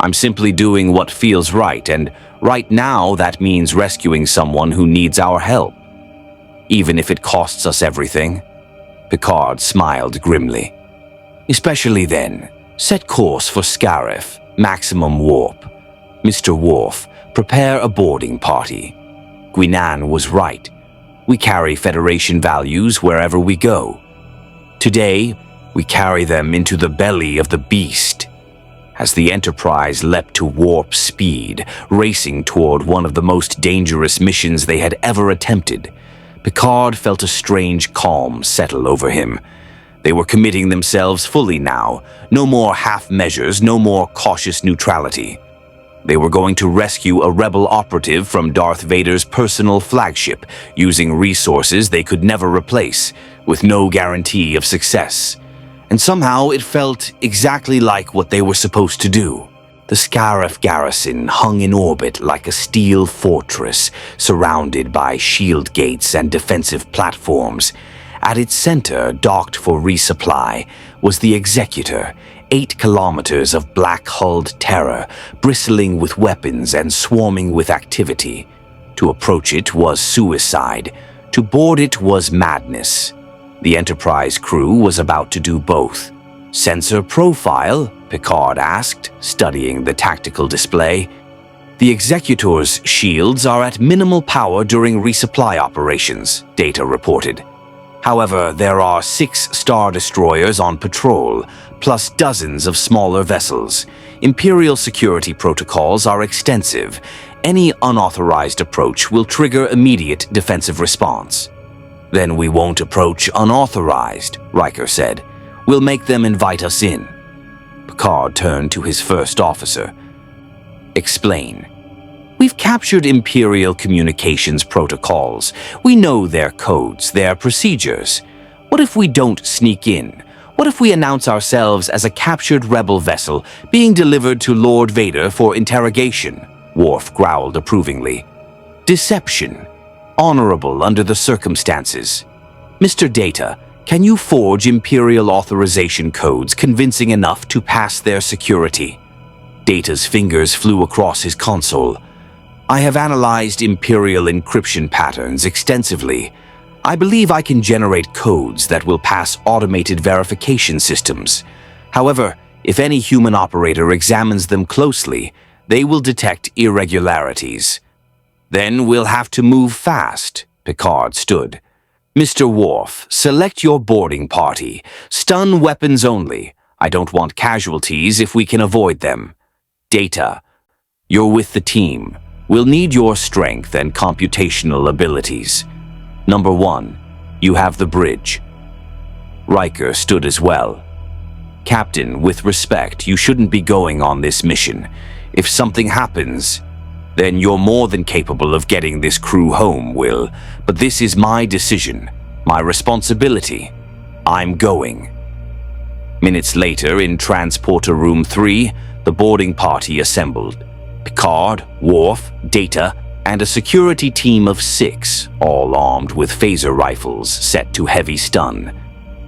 Speaker 1: I'm simply doing what feels right, and right now that means rescuing someone who needs our help. Even if it costs us everything. Picard smiled grimly. Especially then, set course for Scarif, maximum warp. Mr. Worf, prepare a boarding party. Guinan was right. We carry Federation values wherever we go. Today, we carry them into the belly of the beast. As the Enterprise leapt to warp speed, racing toward one of the most dangerous missions they had ever attempted, Picard felt a strange calm settle over him. They were committing themselves fully now. No more half measures, no more cautious neutrality. They were going to rescue a rebel operative from Darth Vader's personal flagship, using resources they could never replace, with no guarantee of success. And somehow it felt exactly like what they were supposed to do. The Scarif garrison hung in orbit like a steel fortress surrounded by shield gates and defensive platforms. At its center, docked for resupply, was the Executor, 8 kilometers of black-hulled terror, bristling with weapons and swarming with activity. To approach it was suicide. To board it was madness. The Enterprise crew was about to do both. "Sensor profile?" Picard asked, studying the tactical display. "The Executor's shields are at minimal power during resupply operations," Data reported. "However, there are 6 Star Destroyers on patrol, plus dozens of smaller vessels. Imperial security protocols are extensive. Any unauthorized approach will trigger immediate defensive response." "Then we won't approach unauthorized," Riker said. "We'll make them invite us in." Picard turned to his first officer. "Explain." "We've captured Imperial communications protocols. We know their codes, their procedures. What if we don't sneak in? What if we announce ourselves as a captured rebel vessel being delivered to Lord Vader for interrogation?" Worf growled approvingly. "Deception. Honorable under the circumstances. Mr. Data, can you forge Imperial authorization codes convincing enough to pass their security?" Data's fingers flew across his console. "I have analyzed Imperial encryption patterns extensively. I believe I can generate codes that will pass automated verification systems. However, if any human operator examines them closely, they will detect irregularities. Then we'll have to move fast." Picard stood. "Mr. Worf, select your boarding party. Stun weapons only. I don't want casualties if we can avoid them. Data, you're with the team. We'll need your strength and computational abilities. Number 1, you have the bridge." Riker stood as well. "Captain, with respect, you shouldn't be going on this mission. If something happens, then you're more than capable of getting this crew home, Will. But this is my decision, my responsibility. I'm going." Minutes later, in Transporter Room 3, the boarding party assembled. Picard, Worf, Data, and a security team of 6, all armed with phaser rifles set to heavy stun.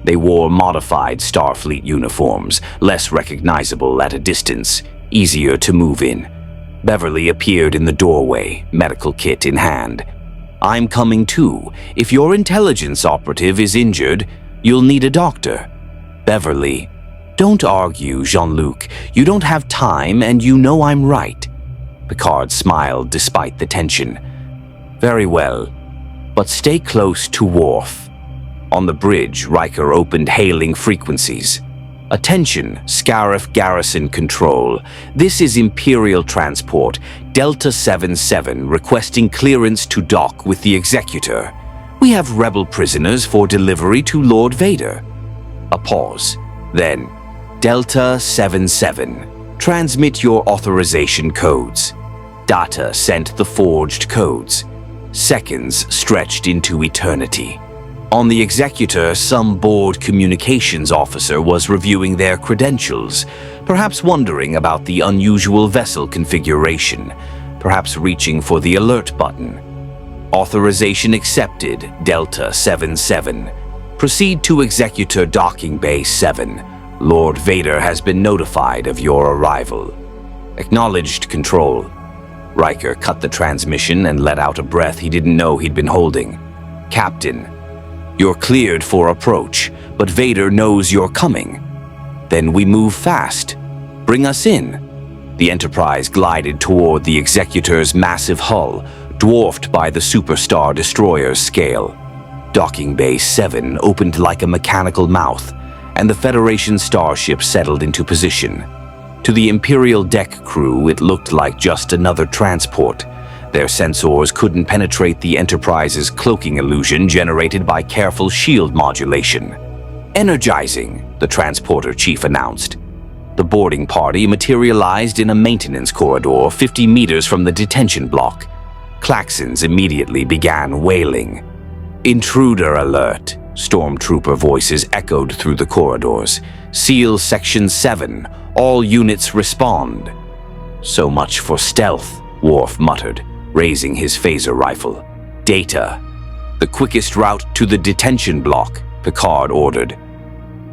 Speaker 1: They wore modified Starfleet uniforms, less recognizable at a distance, easier to move in. Beverly appeared in the doorway, medical kit in hand. "I'm coming too. If your intelligence operative is injured, you'll need a doctor." "Beverly, don't argue, Jean-Luc. You don't have time and you know I'm right." Picard smiled despite the tension. "Very well, but stay close to Worf." On the bridge, Riker opened hailing frequencies. "Attention, Scarif Garrison Control. This is Imperial Transport, Delta 77, requesting clearance to dock with the Executor. We have rebel prisoners for delivery to Lord Vader." A pause. Then, "Delta 77, transmit your authorization codes." Data sent the forged codes. Seconds stretched into eternity. On the Executor, some board communications officer was reviewing their credentials, perhaps wondering about the unusual vessel configuration, perhaps reaching for the alert button. "Authorization accepted, Delta 77. Proceed to Executor Docking Bay 7. Lord Vader has been notified of your arrival." "Acknowledged, Control." Riker cut the transmission and let out a breath he didn't know he'd been holding. "Captain, you're cleared for approach, but Vader knows you're coming." "Then we move fast. Bring us in." The Enterprise glided toward the Executor's massive hull, dwarfed by the Superstar Destroyer's scale. Docking Bay 7 opened like a mechanical mouth, and the Federation starship settled into position. To the Imperial deck crew, it looked like just another transport. Their sensors couldn't penetrate the Enterprise's cloaking illusion generated by careful shield modulation. "Energizing," the transporter chief announced. The boarding party materialized in a maintenance corridor 50 meters from the detention block. Klaxons immediately began wailing. "Intruder alert," Stormtrooper voices echoed through the corridors. "Seal Section 7. All units respond." "So much for stealth," Worf muttered, raising his phaser rifle. "Data. The quickest route to the detention block," Picard ordered.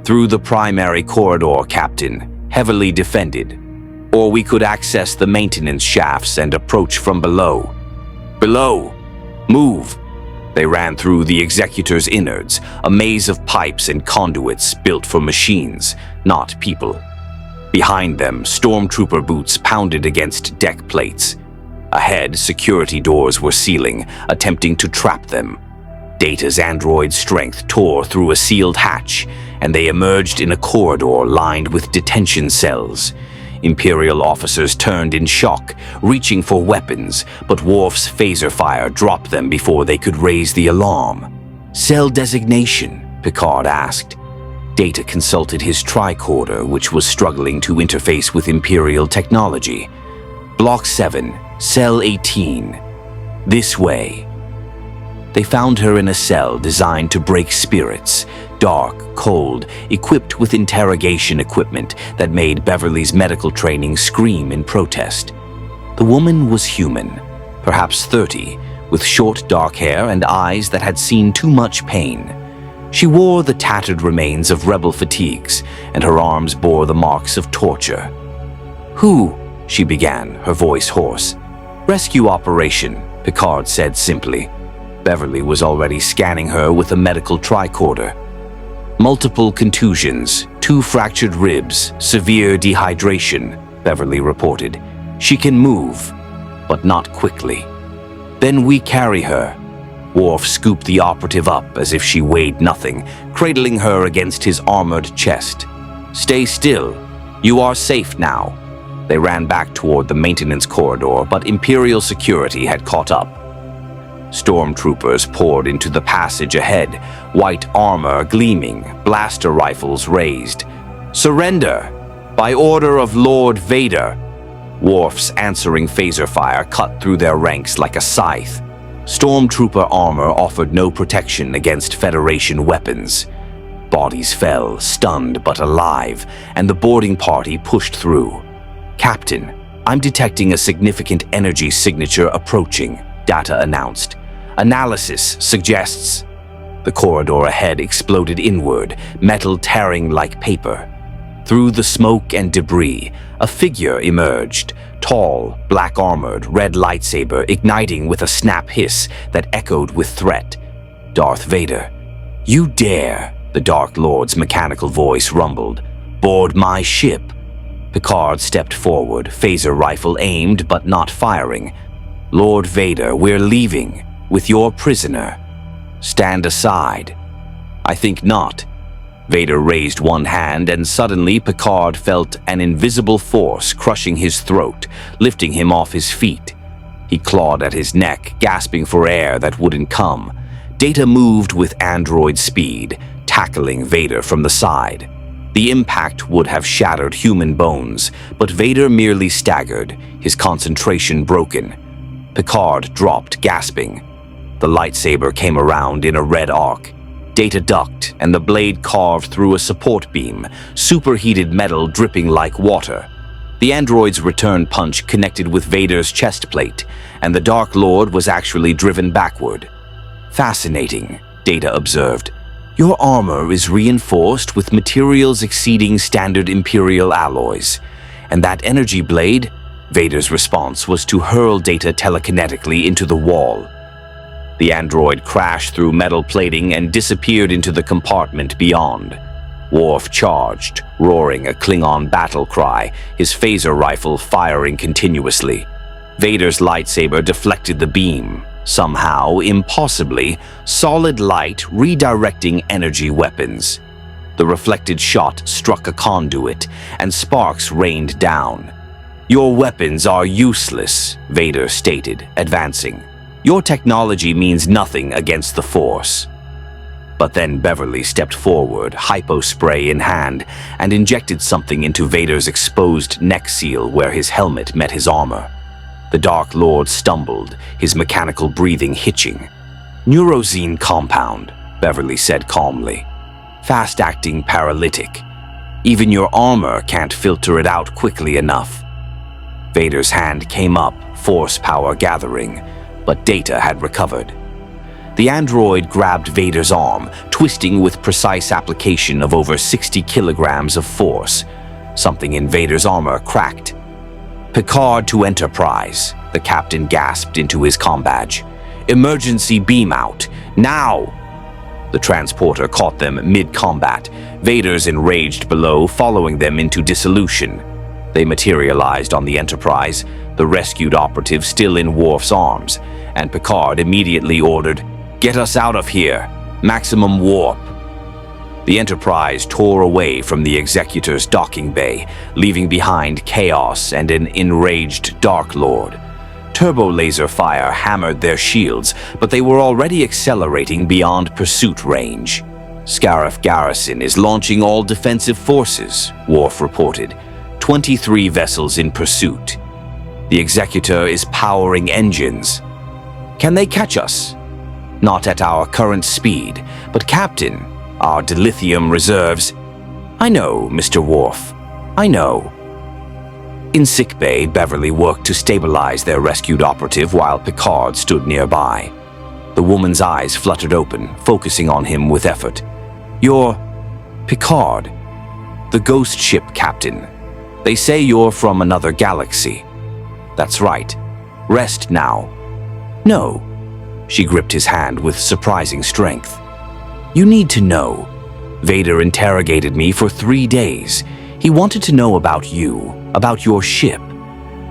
Speaker 1: "Through the primary corridor, Captain, heavily defended. Or we could access the maintenance shafts and approach from below." "Below! Move!" They ran through the Executor's innards, a maze of pipes and conduits built for machines, not people. Behind them, stormtrooper boots pounded against deck plates. Ahead, security doors were sealing, attempting to trap them. Data's android strength tore through a sealed hatch, and they emerged in a corridor lined with detention cells. Imperial officers turned in shock, reaching for weapons, but Worf's phaser fire dropped them before they could raise the alarm. "Cell designation?" Picard asked. Data consulted his tricorder, which was struggling to interface with Imperial technology. "Block 7, Cell 18. This way." They found her in a cell designed to break spirits, dark, cold, equipped with interrogation equipment that made Beverly's medical training scream in protest. The woman was human, perhaps 30, with short dark hair and eyes that had seen too much pain. She wore the tattered remains of rebel fatigues, and her arms bore the marks of torture. "Who?" she began, her voice hoarse. "Rescue operation," Picard said simply. Beverly was already scanning her with a medical tricorder. "Multiple contusions, 2 fractured ribs, severe dehydration," Beverly reported. "She can move, but not quickly." "Then we carry her." Worf scooped the operative up as if she weighed nothing, cradling her against his armored chest. "Stay still. You are safe now." They ran back toward the maintenance corridor, but Imperial security had caught up. Stormtroopers poured into the passage ahead, white armor gleaming, blaster rifles raised. "Surrender! By order of Lord Vader!" Worf's answering phaser fire cut through their ranks like a scythe. Stormtrooper armor offered no protection against Federation weapons. Bodies fell, stunned but alive, and the boarding party pushed through. "Captain, I'm detecting a significant energy signature approaching," Data announced. "Analysis suggests..." The corridor ahead exploded inward, metal tearing like paper. Through the smoke and debris, a figure emerged, tall, black-armored, red lightsaber igniting with a snap hiss that echoed with threat. Darth Vader. "You dare," the Dark Lord's mechanical voice rumbled, "board my ship." Picard stepped forward, phaser rifle aimed but not firing. "Lord Vader, we're leaving, with your prisoner. Stand aside." "I think not." Vader raised one hand, and suddenly Picard felt an invisible force crushing his throat, lifting him off his feet. He clawed at his neck, gasping for air that wouldn't come. Data moved with android speed, tackling Vader from the side. The impact would have shattered human bones, but Vader merely staggered, his concentration broken. Picard dropped, gasping. The lightsaber came around in a red arc. Data ducked, and the blade carved through a support beam, superheated metal dripping like water. The android's return punch connected with Vader's chest plate, and the Dark Lord was actually driven backward. "Fascinating," Data observed. "Your armor is reinforced with materials exceeding standard Imperial alloys. And that energy blade..." Vader's response was to hurl Data telekinetically into the wall. The android crashed through metal plating and disappeared into the compartment beyond. Worf charged, roaring a Klingon battle cry, his phaser rifle firing continuously. Vader's lightsaber deflected the beam. Somehow, impossibly, solid light redirecting energy weapons. The reflected shot struck a conduit, and sparks rained down. "Your weapons are useless," Vader stated, advancing. "Your technology means nothing against the Force." But then Beverly stepped forward, hypospray in hand, and injected something into Vader's exposed neck seal where his helmet met his armor. The Dark Lord stumbled, his mechanical breathing hitching. "Neurozine compound," Beverly said calmly. Fast-acting paralytic. Even your armor can't filter it out quickly enough. Vader's hand came up, force power gathering, but Data had recovered. The android grabbed Vader's arm, twisting with precise application of over 60 kilograms of force. Something in Vader's armor cracked. Picard to Enterprise, the captain gasped into his comm badge. Emergency beam out, now! The transporter caught them mid-combat, Vader's enraged below, following them into dissolution. They materialized on the Enterprise, the rescued operative still in Worf's arms, and Picard immediately ordered, "Get us out of here! Maximum warp!" The Enterprise tore away from the Executor's docking bay, leaving behind chaos and an enraged Dark Lord. Turbo laser fire hammered their shields, but they were already accelerating beyond pursuit range. Scarif Garrison is launching all defensive forces, Worf reported. 23 vessels in pursuit. The Executor is powering engines. Can they catch us? Not at our current speed, but Captain, our dilithium reserves. I know, Mr. Worf. I know. In sickbay, Beverly worked to stabilize their rescued operative while Picard stood nearby. The woman's eyes fluttered open, focusing on him with effort. You're Picard, the ghost ship captain. They say you're from another galaxy. That's right. Rest now. No. She gripped his hand with surprising strength. You need to know. Vader interrogated me for 3 days. He wanted to know about you, about your ship.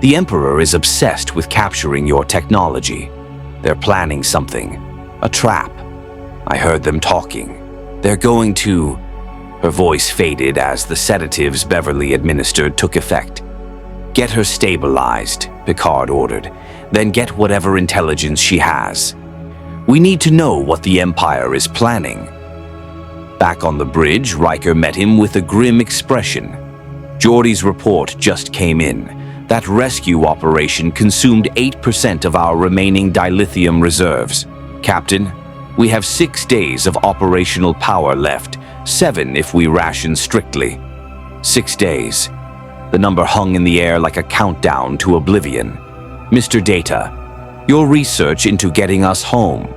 Speaker 1: The Emperor is obsessed with capturing your technology. They're planning something. A trap. I heard them talking. They're going to... Her voice faded as the sedatives Beverly administered took effect. Get her stabilized, Picard ordered. Then get whatever intelligence she has. We need to know what the Empire is planning. Back on the bridge, Riker met him with a grim expression. Geordi's report just came in. That rescue operation consumed 8% of our remaining dilithium reserves. Captain, we have 6 days of operational power left, 7 if we ration strictly. 6 days. The number hung in the air like a countdown to oblivion. Mr. Data, your research into getting us home.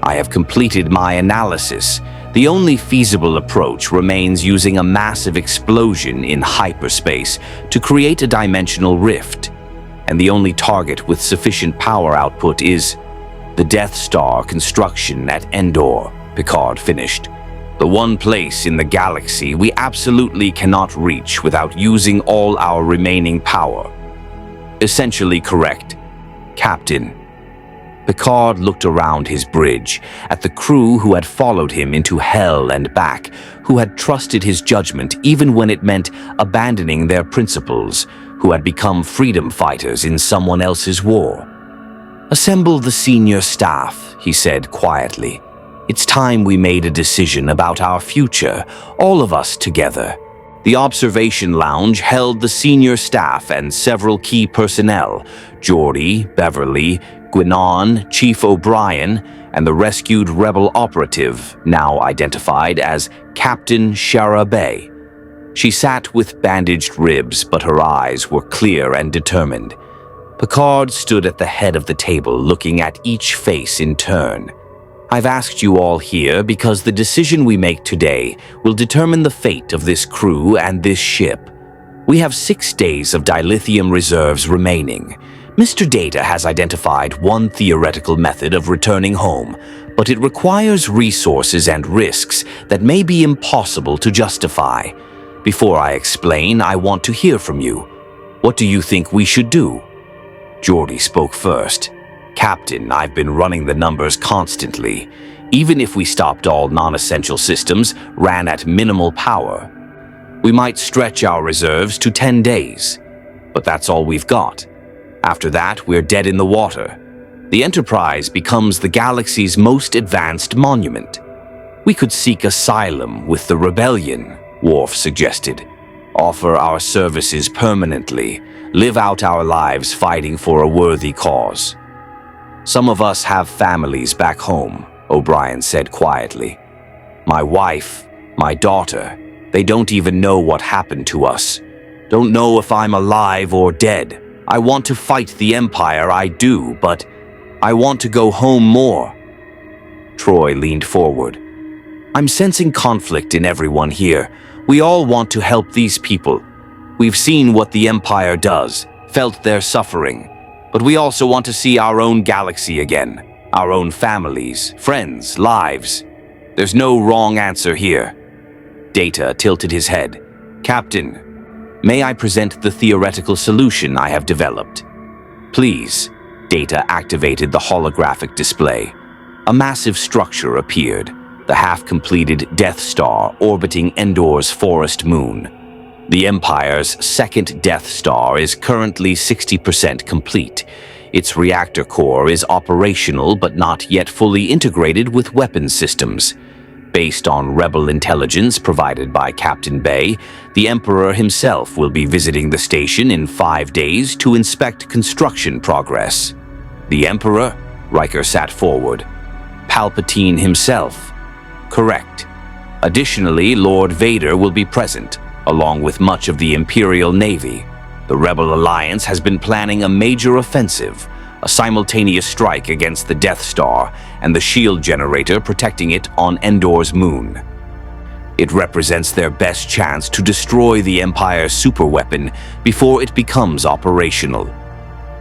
Speaker 1: I have completed my analysis. The only feasible approach remains using a massive explosion in hyperspace to create a dimensional rift. And the only target with sufficient power output is the Death Star construction at Endor, Picard finished. The one place in the galaxy we absolutely cannot reach without using all our remaining power. Essentially correct, Captain. Picard looked around his bridge, at the crew who had followed him into hell and back, who had trusted his judgment even when it meant abandoning their principles, who had become freedom fighters in someone else's war. Assemble the senior staff, he said quietly. It's time we made a decision about our future, all of us together. The observation lounge held the senior staff and several key personnel, Geordi, Beverly, Guinan, Chief O'Brien, and the rescued rebel operative, now identified as Captain Shara Bey. She sat with bandaged ribs, but her eyes were clear and determined. Picard stood at the head of the table, looking at each face in turn. I've asked you all here because the decision we make today will determine the fate of this crew and this ship. We have 6 days of dilithium reserves remaining. Mr. Data has identified one theoretical method of returning home, but it requires resources and risks that may be impossible to justify. Before I explain, I want to hear from you. What do you think we should do? Geordi spoke first. Captain, I've been running the numbers constantly. Even if we stopped all non-essential systems, ran at minimal power, we might stretch our reserves to 10 days. But that's all we've got. After that, we're dead in the water. The Enterprise becomes the galaxy's most advanced monument. We could seek asylum with the rebellion, Worf suggested. Offer our services permanently, live out our lives fighting for a worthy cause. Some of us have families back home, O'Brien said quietly. My wife, my daughter, they don't even know what happened to us. Don't know if I'm alive or dead. I want to fight the Empire, I do, but I want to go home more." Troy leaned forward. "I'm sensing conflict in everyone here. We all want to help these people. We've seen what the Empire does, felt their suffering, but we also want to see our own galaxy again, our own families, friends, lives. There's no wrong answer here." Data tilted his head. "Captain, may I present the theoretical solution I have developed?" "Please." Data activated the holographic display. A massive structure appeared, the half-completed Death Star orbiting Endor's forest moon. The Empire's second Death Star is currently 60% complete. Its reactor core is operational but not yet fully integrated with weapons systems. Based on Rebel intelligence provided by Captain Bay, the Emperor himself will be visiting the station in 5 days to inspect construction progress. "The Emperor?" Riker sat forward. "Palpatine himself." "Correct. Additionally, Lord Vader will be present, along with much of the Imperial Navy. The Rebel Alliance has been planning a major offensive, a simultaneous strike against the Death Star and the shield generator protecting it on Endor's moon. It represents their best chance to destroy the Empire's superweapon before it becomes operational.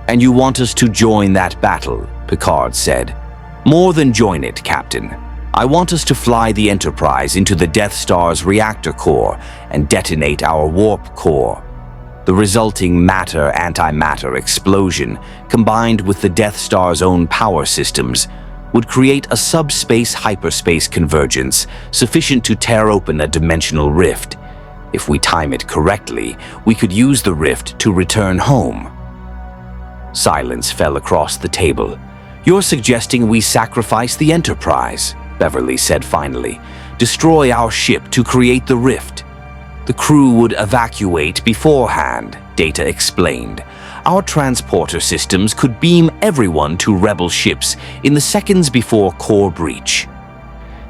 Speaker 1: "And you want us to join that battle," Picard said. "More than join it, Captain. I want us to fly the Enterprise into the Death Star's reactor core and detonate our warp core. The resulting matter-antimatter explosion, combined with the Death Star's own power systems, would create a subspace-hyperspace convergence sufficient to tear open a dimensional rift. If we time it correctly, we could use the rift to return home." Silence fell across the table. "You're suggesting we sacrifice the Enterprise," Beverly said finally. "Destroy our ship to create the rift." "The crew would evacuate beforehand," Data explained. "Our transporter systems could beam everyone to Rebel ships in the seconds before core breach.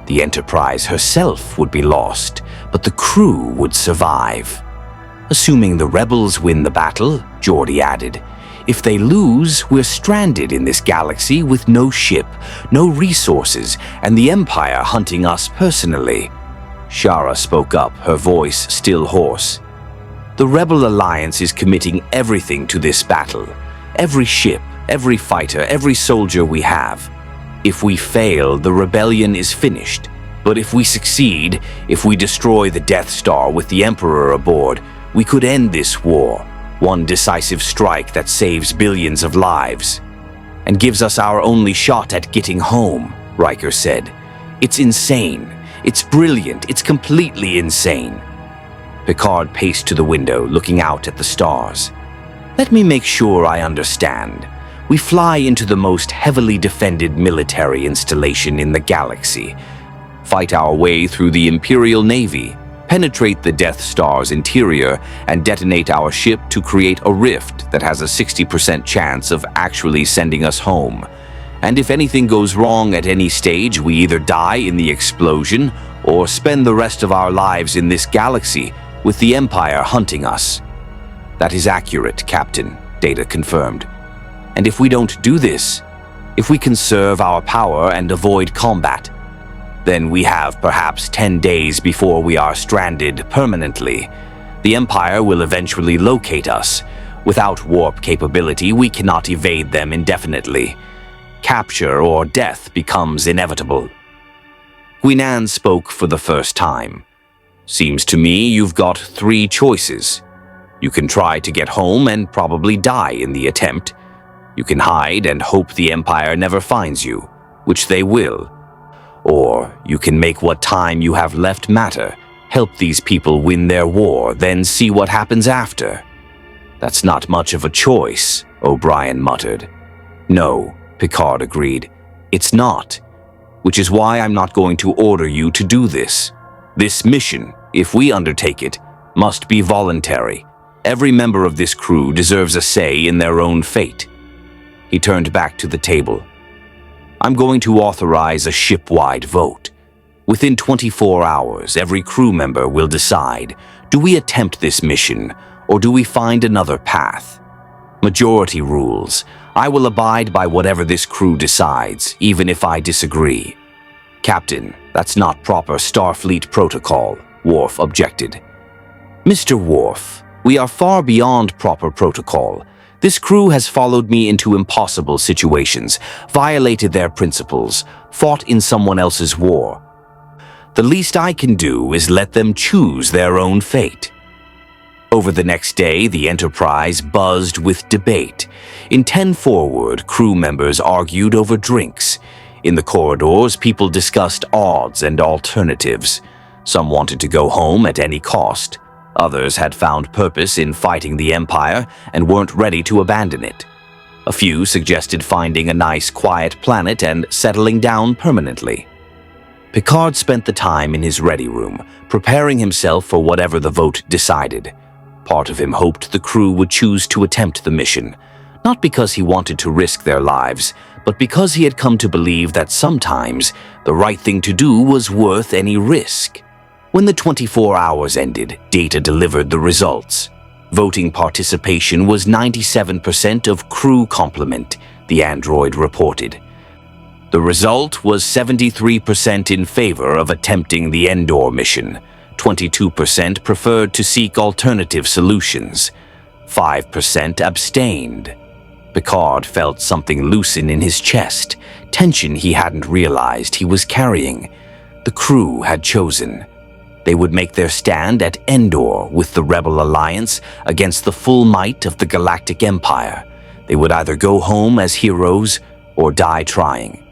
Speaker 1: The Enterprise herself would be lost, but the crew would survive. Assuming the Rebels win the battle," Geordi added. "If they lose, we're stranded in this galaxy with no ship, no resources, and the Empire hunting us personally." Shara spoke up, her voice still hoarse. "The Rebel Alliance is committing everything to this battle. Every ship, every fighter, every soldier we have. If we fail, the rebellion is finished. But if we succeed, if we destroy the Death Star with the Emperor aboard, we could end this war. One decisive strike that saves billions of lives. And gives us our only shot at getting home," Riker said. "It's insane. It's brilliant. It's completely insane." Picard paced to the window, looking out at the stars. "Let me make sure I understand. We fly into the most heavily defended military installation in the galaxy, fight our way through the Imperial Navy, penetrate the Death Star's interior, and detonate our ship to create a rift that has a 60% chance of actually sending us home. And if anything goes wrong at any stage, we either die in the explosion or spend the rest of our lives in this galaxy with the Empire hunting us." "That is accurate, Captain," Data confirmed. "And if we don't do this, if we conserve our power and avoid combat, then we have perhaps 10 days before we are stranded permanently. The Empire will eventually locate us. Without warp capability, we cannot evade them indefinitely. Capture or death becomes inevitable." Guinan spoke for the first time. "Seems to me you've got 3 choices. You can try to get home and probably die in the attempt. You can hide and hope the Empire never finds you, which they will. Or you can make what time you have left matter, help these people win their war, then see what happens after." "That's not much of a choice," O'Brien muttered. "No," Picard agreed. "It's not. Which is why I'm not going to order you to do this. This mission, if we undertake it, must be voluntary. Every member of this crew deserves a say in their own fate." He turned back to the table. "I'm going to authorize a ship-wide vote. Within 24 hours, every crew member will decide, do we attempt this mission, or do we find another path? Majority rules. I will abide by whatever this crew decides, even if I disagree. Captain, that's not proper Starfleet protocol, Worf objected. Mr. Worf, we are far beyond proper protocol. This crew has followed me into impossible situations, violated their principles, fought in someone else's war. The least I can do is let them choose their own fate. Over the next day, the Enterprise buzzed with debate. In 10 Forward, crew members argued over drinks. In the corridors, people discussed odds and alternatives. Some wanted to go home at any cost. Others had found purpose in fighting the Empire and weren't ready to abandon it. A few suggested finding a nice, quiet planet and settling down permanently. Picard spent the time in his ready room, preparing himself for whatever the vote decided. Part of him hoped the crew would choose to attempt the mission, not because he wanted to risk their lives, but because he had come to believe that sometimes the right thing to do was worth any risk. When the 24 hours ended, Data delivered the results. Voting participation was 97% of crew complement, the android reported. The result was 73% in favor of attempting the Endor mission. 22% preferred to seek alternative solutions. 5% abstained. Picard felt something loosen in his chest, tension he hadn't realized he was carrying. The crew had chosen. They would make their stand at Endor with the Rebel Alliance against the full might of the Galactic Empire. They would either go home as heroes or die trying.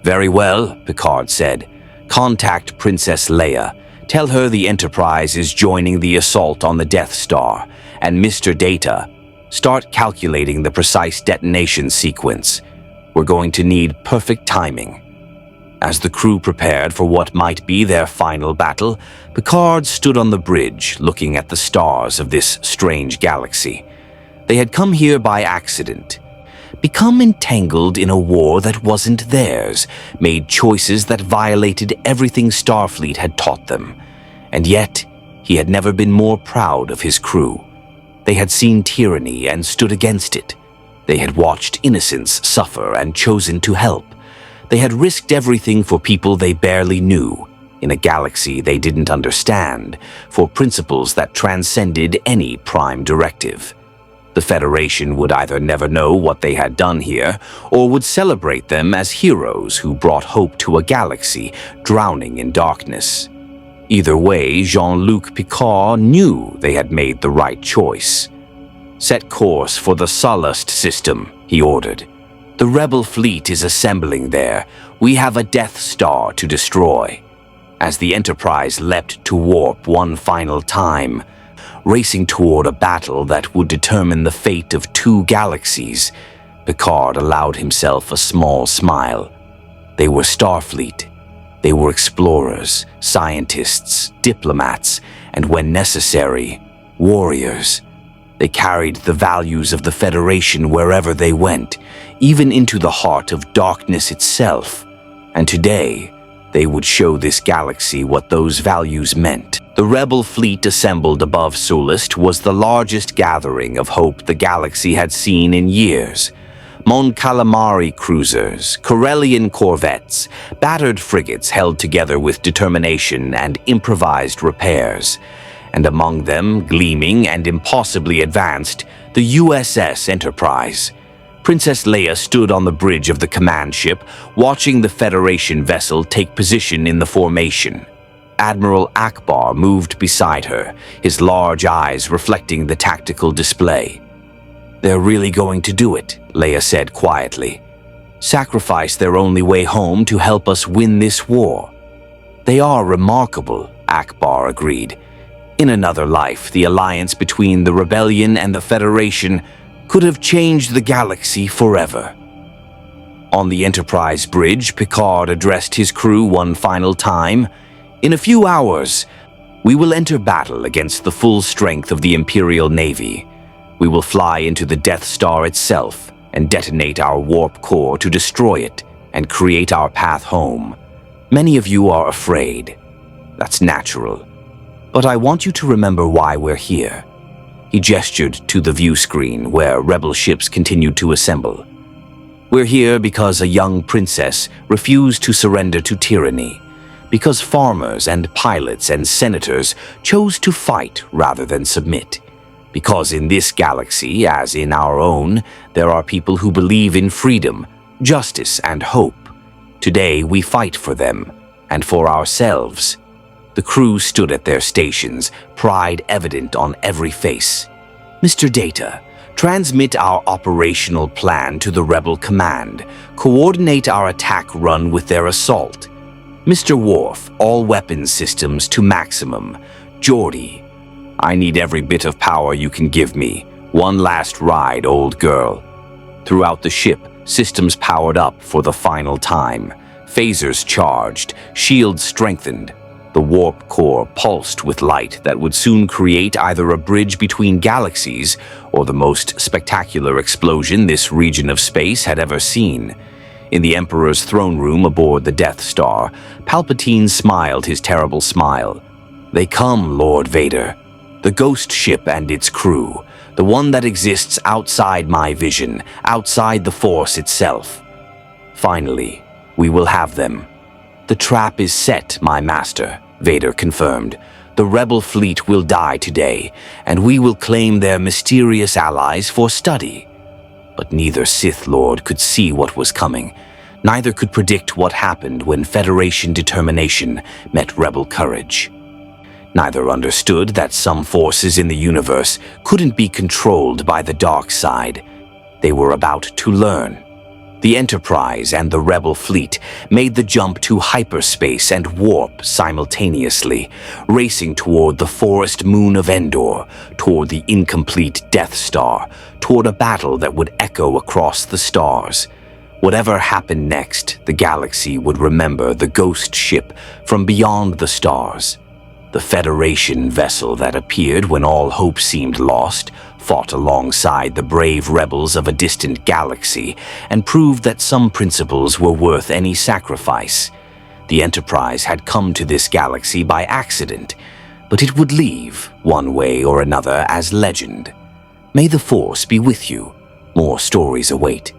Speaker 1: "Very well," Picard said. "Contact Princess Leia. Tell her the Enterprise is joining the assault on the Death Star. And Mr. Data, start calculating the precise detonation sequence. We're going to need perfect timing." As the crew prepared for what might be their final battle, Picard stood on the bridge looking at the stars of this strange galaxy. They had come here by accident, become entangled in a war that wasn't theirs, made choices that violated everything Starfleet had taught them. And yet, he had never been more proud of his crew. They had seen tyranny and stood against it. They had watched innocents suffer and chosen to help. They had risked everything for people they barely knew, in a galaxy they didn't understand, for principles that transcended any prime directive. The Federation would either never know what they had done here, or would celebrate them as heroes who brought hope to a galaxy drowning in darkness. Either way, Jean-Luc Picard knew they had made the right choice. "Set course for the Sallust system," he ordered. "The Rebel fleet is assembling there. We have a Death Star to destroy." As the Enterprise leapt to warp one final time, racing toward a battle that would determine the fate of 2 galaxies, Picard allowed himself a small smile. They were Starfleet. They were explorers, scientists, diplomats, and when necessary, warriors. They carried the values of the Federation wherever they went, even into the heart of darkness itself. And today, they would show this galaxy what those values meant. The Rebel fleet assembled above Sallust was the largest gathering of hope the galaxy had seen in years. Mon Calamari cruisers, Corellian corvettes, battered frigates held together with determination and improvised repairs. And among them, gleaming and impossibly advanced, the USS Enterprise. Princess Leia stood on the bridge of the command ship, watching the Federation vessel take position in the formation. Admiral Akbar moved beside her, his large eyes reflecting the tactical display. "They're really going to do it," Leia said quietly. "Sacrifice their only way home to help us win this war." "They are remarkable," Akbar agreed. "In another life, the alliance between the Rebellion and the Federation could have changed the galaxy forever." On the Enterprise bridge, Picard addressed his crew one final time. "In a few hours, we will enter battle against the full strength of the Imperial Navy. We will fly into the Death Star itself and detonate our warp core to destroy it and create our path home. Many of you are afraid. That's natural. But I want you to remember why we're here. He gestured to the view screen where rebel ships continued to assemble. We're here because a young princess refused to surrender to tyranny, because farmers and pilots and senators chose to fight rather than submit, because in this galaxy, as in our own, there are people who believe in freedom, justice, and hope. Today we fight for them, and for ourselves. The crew stood at their stations, pride evident on every face. Mr. Data, transmit our operational plan to the Rebel Command. Coordinate our attack run with their assault. Mr. Worf, all weapons systems to maximum. Geordi, I need every bit of power you can give me. One last ride, old girl. Throughout the ship, systems powered up for the final time. Phasers charged, shields strengthened. The warp core pulsed with light that would soon create either a bridge between galaxies or the most spectacular explosion this region of space had ever seen. In the Emperor's throne room aboard the Death Star, Palpatine smiled his terrible smile. They come, Lord Vader. The ghost ship and its crew, the one that exists outside my vision, outside the Force itself. Finally, we will have them. The trap is set, my master, Vader confirmed. The rebel fleet will die today, and we will claim their mysterious allies for study. But neither Sith Lord could see what was coming. Neither could predict what happened when Federation determination met rebel courage. Neither understood that some forces in the universe couldn't be controlled by the dark side. They were about to learn. The Enterprise and the Rebel fleet made the jump to hyperspace and warp simultaneously, racing toward the forest moon of Endor, toward the incomplete Death Star, toward a battle that would echo across the stars. Whatever happened next, the galaxy would remember the ghost ship from beyond the stars. The Federation vessel that appeared when all hope seemed lost, fought alongside the brave rebels of a distant galaxy, and proved that some principles were worth any sacrifice. The Enterprise had come to this galaxy by accident, but it would leave, one way or another, as legend. May the Force be with you. More stories await.